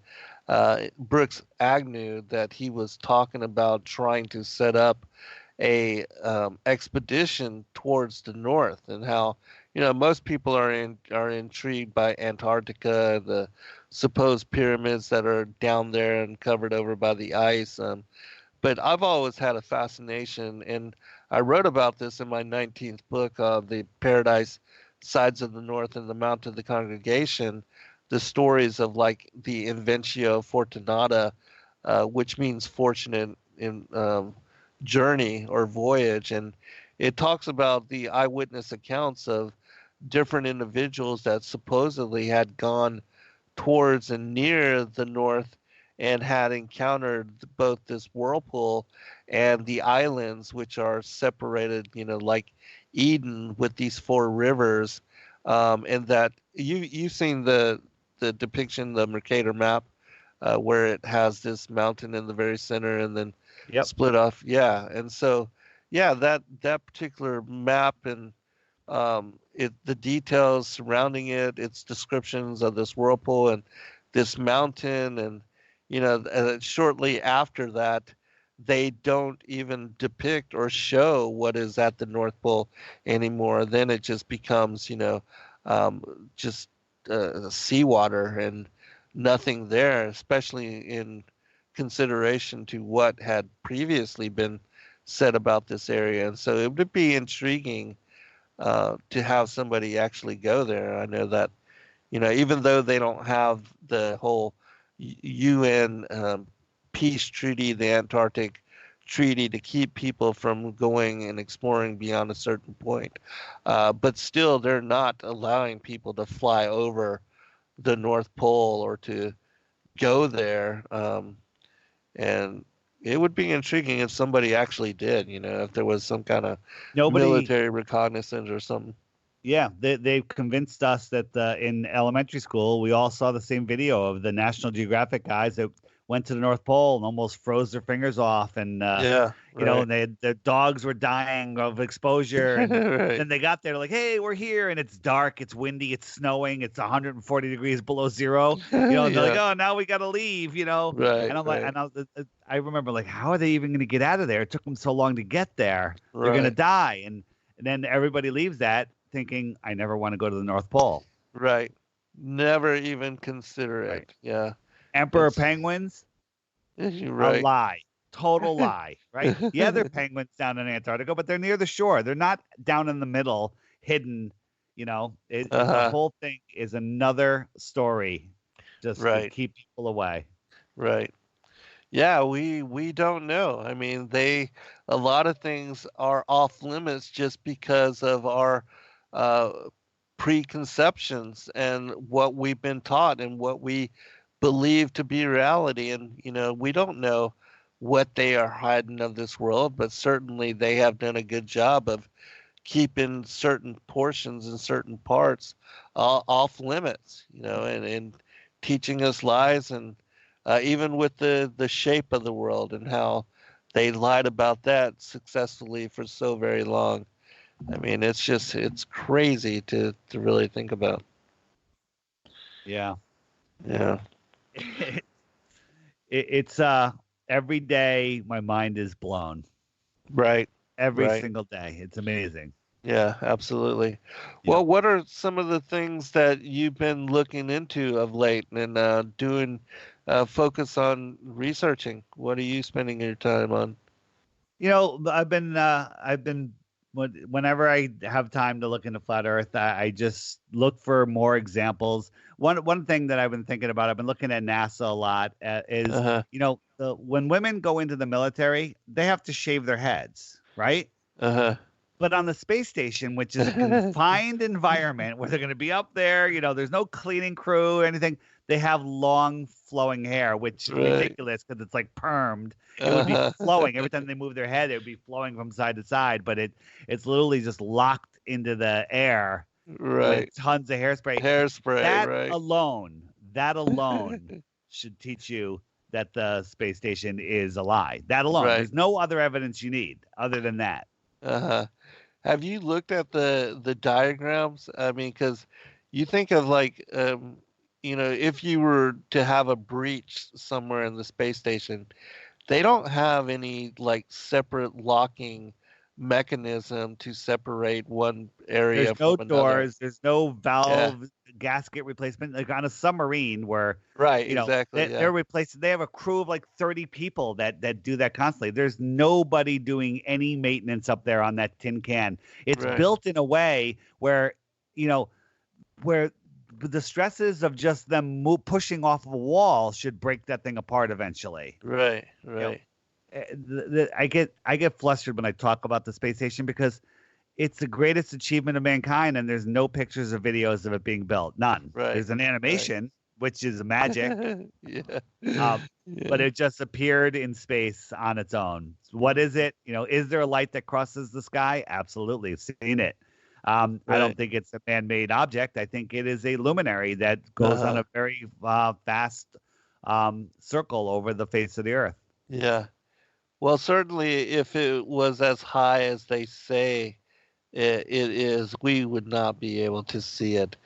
Brooks Agnew, that he was talking about trying to set up a expedition towards the north, and how most people are intrigued by Antarctica, the supposed pyramids that are down there and covered over by the ice. But I've always had a fascination, and I wrote about this in my 19th book, The Paradise Sides of the North and the Mount of the Congregation, the stories of like the Inventio Fortunata, which means fortunate in journey or voyage. And it talks about the eyewitness accounts of different individuals that supposedly had gone towards and near the north and had encountered both this whirlpool and the islands, which are separated, like Eden with these four rivers. And that you've seen the depiction, the Mercator map, where it has this mountain in the very center and then Yep. split off. Yeah, and so that particular map and the details surrounding it, its descriptions of this whirlpool and this mountain, and shortly after that, they don't even depict or show what is at the North Pole anymore. Then it just becomes, just seawater and nothing there, especially in consideration to what had previously been said about this area. And so it would be intriguing to have somebody actually go there. I know that, even though they don't have the whole UN peace treaty, the Antarctic treaty to keep people from going and exploring beyond a certain point, but still they're not allowing people to fly over the North Pole or to go there. And it would be intriguing if somebody actually did, if there was some kind of military reconnaissance or something. Yeah, they've convinced us that in elementary school, we all saw the same video of the National Geographic guys that went to the North Pole and almost froze their fingers off. And, and their dogs were dying of exposure. And Right. then they got there like, hey, we're here. And it's dark, it's windy, it's snowing, it's 140 degrees below zero. And they're like, oh, now we got to leave, Right. And I'm like, I remember like, how are they even going to get out of there? It took them so long to get there. Right. They're going to die. And then everybody leaves that thinking, I never want to go to the North Pole. Right. Never even consider it. Right. Yeah. Emperor penguins? You're right. A lie. Total lie, right? Yeah, they're penguins down in Antarctica, but they're near the shore. They're not down in the middle, hidden. The whole thing is another story just to keep people away. Right. Yeah, we don't know. I mean, a lot of things are off limits just because of our preconceptions and what we've been taught and what we believe to be reality. And we don't know what they are hiding of this world, but certainly they have done a good job of keeping certain portions and certain parts off limits, and teaching us lies, and even with the shape of the world and how they lied about that successfully for so very long. I mean, it's crazy to really think about. Yeah. Yeah. It's every day my mind is blown. Right. Every single day. It's amazing. Yeah, absolutely. Yeah. Well, what are some of the things that you've been looking into of late and doing focus on researching? What are you spending your time on? I've been whenever I have time to look into flat Earth, I just look for more examples. One thing that I've been thinking about, I've been looking at NASA a lot, is So when women go into the military, they have to shave their heads, right? Uh-huh. But on the space station, which is a confined environment where they're going to be up there, there's no cleaning crew or anything. They have long flowing hair, which is ridiculous because it's like permed. It would be flowing every time they move their head. It would be flowing from side to side, but it's literally just locked into the air with tons of hairspray. That alone should teach you that the space station is a lie. That alone. Right. There's no other evidence you need other than that. Uh-huh. Have you looked at the diagrams? I mean, because you think of like, if you were to have a breach somewhere in the space station, they don't have any like separate locking mechanism to separate one area There's no from another. doors. There's no valve gasket replacement like on a submarine where exactly. They're replacing. They have a crew of like 30 people that do that constantly. There's nobody doing any maintenance up there on that tin can. It's built in a way where where the stresses of just them pushing off of a wall should break that thing apart eventually. Right. I get flustered when I talk about the space station because it's the greatest achievement of mankind, and there's no pictures or videos of it being built. None. Right. There's an animation, which is magic. Yeah. But it just appeared in space on its own. What is it? Is there a light that crosses the sky? Absolutely. I've seen it. I don't think it's a man-made object. I think it is a luminary that goes on a very fast circle over the face of the earth. Yeah. Well, certainly if it was as high as they say it is, we would not be able to see it.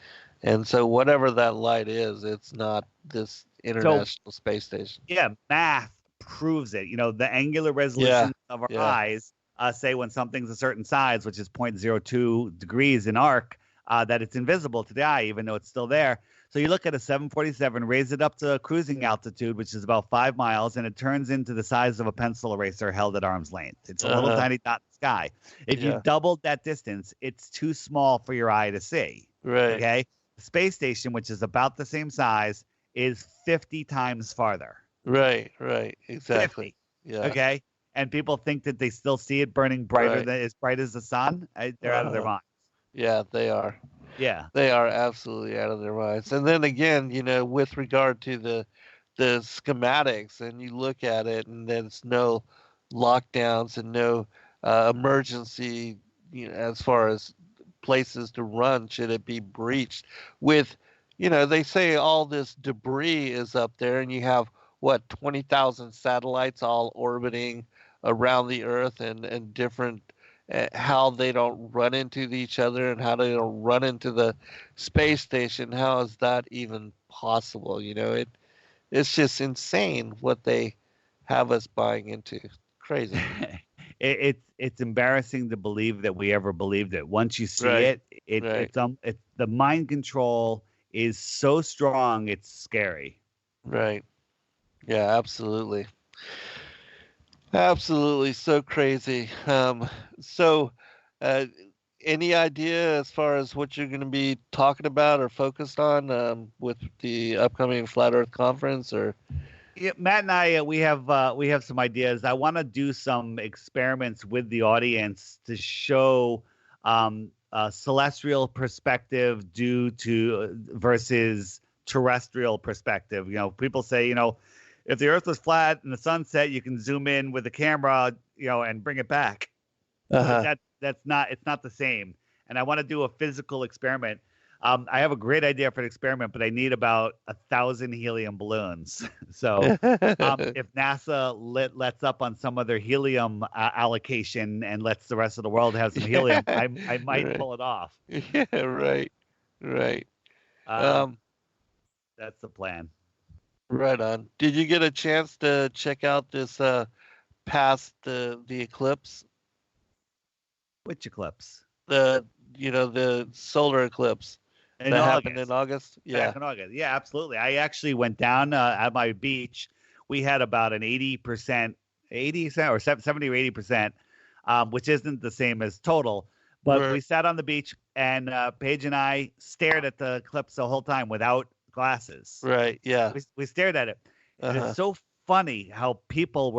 And so whatever that light is, it's not this International Space Station. Yeah, math proves it. The angular resolution of our eyes say when something's a certain size, which is 0.02 degrees in arc, that it's invisible to the eye, even though it's still there. So you look at a 747, raise it up to cruising altitude, which is about 5 miles, and it turns into the size of a pencil eraser held at arm's length. It's a little tiny dot in the sky. If you doubled that distance, it's too small for your eye to see. Right. Okay. The space station, which is about the same size, is 50 times farther. Right. Exactly. 50. Yeah. Okay. And people think that they still see it burning brighter than as bright as the sun. They're out of their minds. Yeah, they are. Yeah, they are absolutely out of their minds. And then again, with regard to the schematics, and you look at it, and there's no lockdowns and no emergency, as far as places to run should it be breached. With, they say all this debris is up there, and you have 20,000 satellites all orbiting around the Earth, and different. How they don't run into each other and how they don't run into the space station. How is that even possible? It's just insane what they have us buying into. Crazy. It's embarrassing to believe that we ever believed it. Once you see it's the mind control is so strong, it's scary. Right. Yeah, absolutely. Absolutely, so crazy. Any idea as far as what you're going to be talking about or focused on with the upcoming Flat Earth conference? Or Matt and I, we have some ideas. I want to do some experiments with the audience to show a celestial perspective versus terrestrial perspective. People say, if the Earth was flat and the sun set, you can zoom in with the camera, and bring it back. It's not the same. And I want to do a physical experiment. I have a great idea for an experiment, but I need about 1,000 helium balloons. So if NASA lets up on some of their helium allocation and lets the rest of the world have some helium, I might pull it off. Yeah, right. That's the plan. Right on. Did you get a chance to check out this past the eclipse? Which eclipse? The solar eclipse that happened in August. Yeah. Back in August. Yeah, absolutely. I actually went down at my beach. We had about an 80% or 70 or 80%, which isn't the same as total. But we sat on the beach, and Paige and I stared at the eclipse the whole time without glasses. Right. Yeah. We stared at it. And it's so funny how people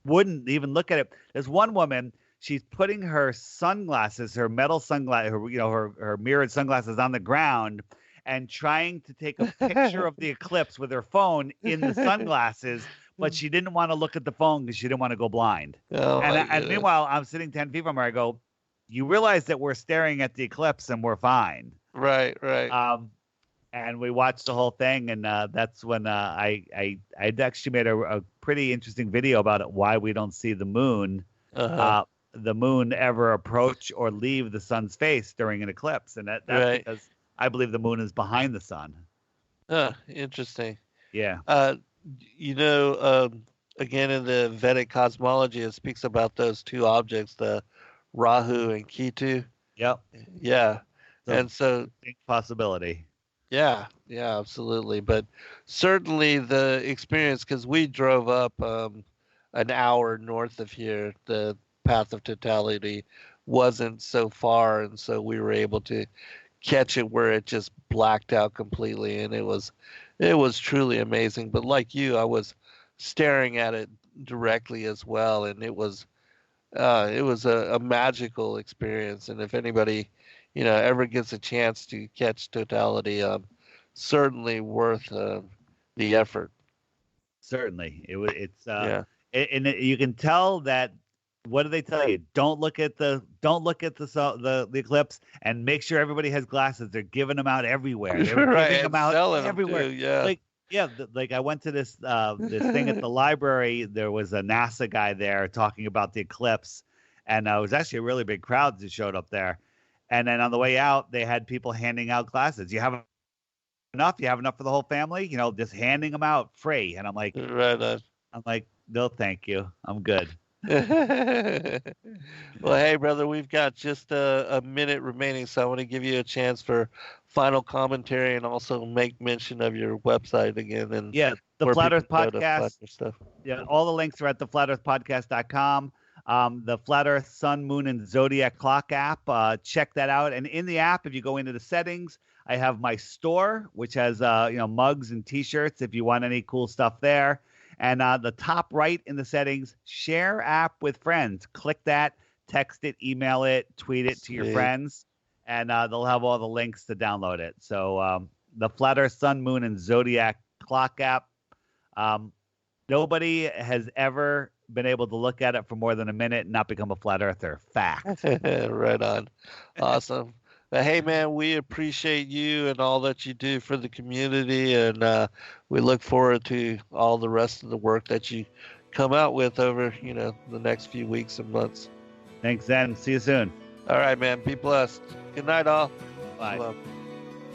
wouldn't even look at it. There's one woman, she's putting her sunglasses, her metal sunglasses, her mirrored sunglasses on the ground and trying to take a picture of the eclipse with her phone in the sunglasses, but she didn't want to look at the phone because she didn't want to go blind. And meanwhile, I'm sitting 10 feet from her. I go, you realize that we're staring at the eclipse and we're fine. Right. And we watched the whole thing, and that's when I actually made a pretty interesting video about it, why we don't see the moon, the moon ever approach or leave the sun's face during an eclipse, and that's right. because I believe the moon is behind the sun. Interesting. Yeah. Again, in the Vedic cosmology, it speaks about those two objects, the Rahu and Ketu. Yep. Yeah. And so possibility. Yeah, absolutely. But certainly the experience, because we drove up an hour north of here, the path of totality wasn't so far, and so we were able to catch it where it just blacked out completely, and it was truly amazing. But like you, I was staring at it directly as well, and it was a magical experience. And if anybody ever gets a chance to catch totality, certainly worth the effort. Certainly, and you can tell that. What do they tell you? Don't look at the eclipse, and make sure everybody has glasses. They're giving them out everywhere. They're giving them out everywhere. Like I went to this thing at the library. There was a NASA guy there talking about the eclipse, and it was actually a really big crowd that showed up there. And then on the way out, they had people handing out glasses. You have enough? You have enough for the whole family? Just handing them out free. And I'm like, no, thank you. I'm good. Well, hey, brother, we've got just a minute remaining, so I want to give you a chance for final commentary and also make mention of your website again. And the Flat Earth Podcast stuff. Yeah, all the links are at theflatearthpodcast.com. The Flat Earth Sun, Moon, and Zodiac Clock app. Check that out. And in the app, if you go into the settings, I have my store, which has mugs and T-shirts if you want any cool stuff there. And the top right in the settings, share app with friends. Click that, text it, email it, tweet it to your friends, and they'll have all the links to download it. So the Flat Earth Sun, Moon, and Zodiac Clock app. Nobody has ever been able to look at it for more than a minute and not become a flat earther. Fact. Right on. Awesome. But hey, man, we appreciate you and all that you do for the community, and we look forward to all the rest of the work that you come out with over, the next few weeks and months. Thanks, Zen. See you soon. All right, man. Be blessed. Good night, all. Bye. Love.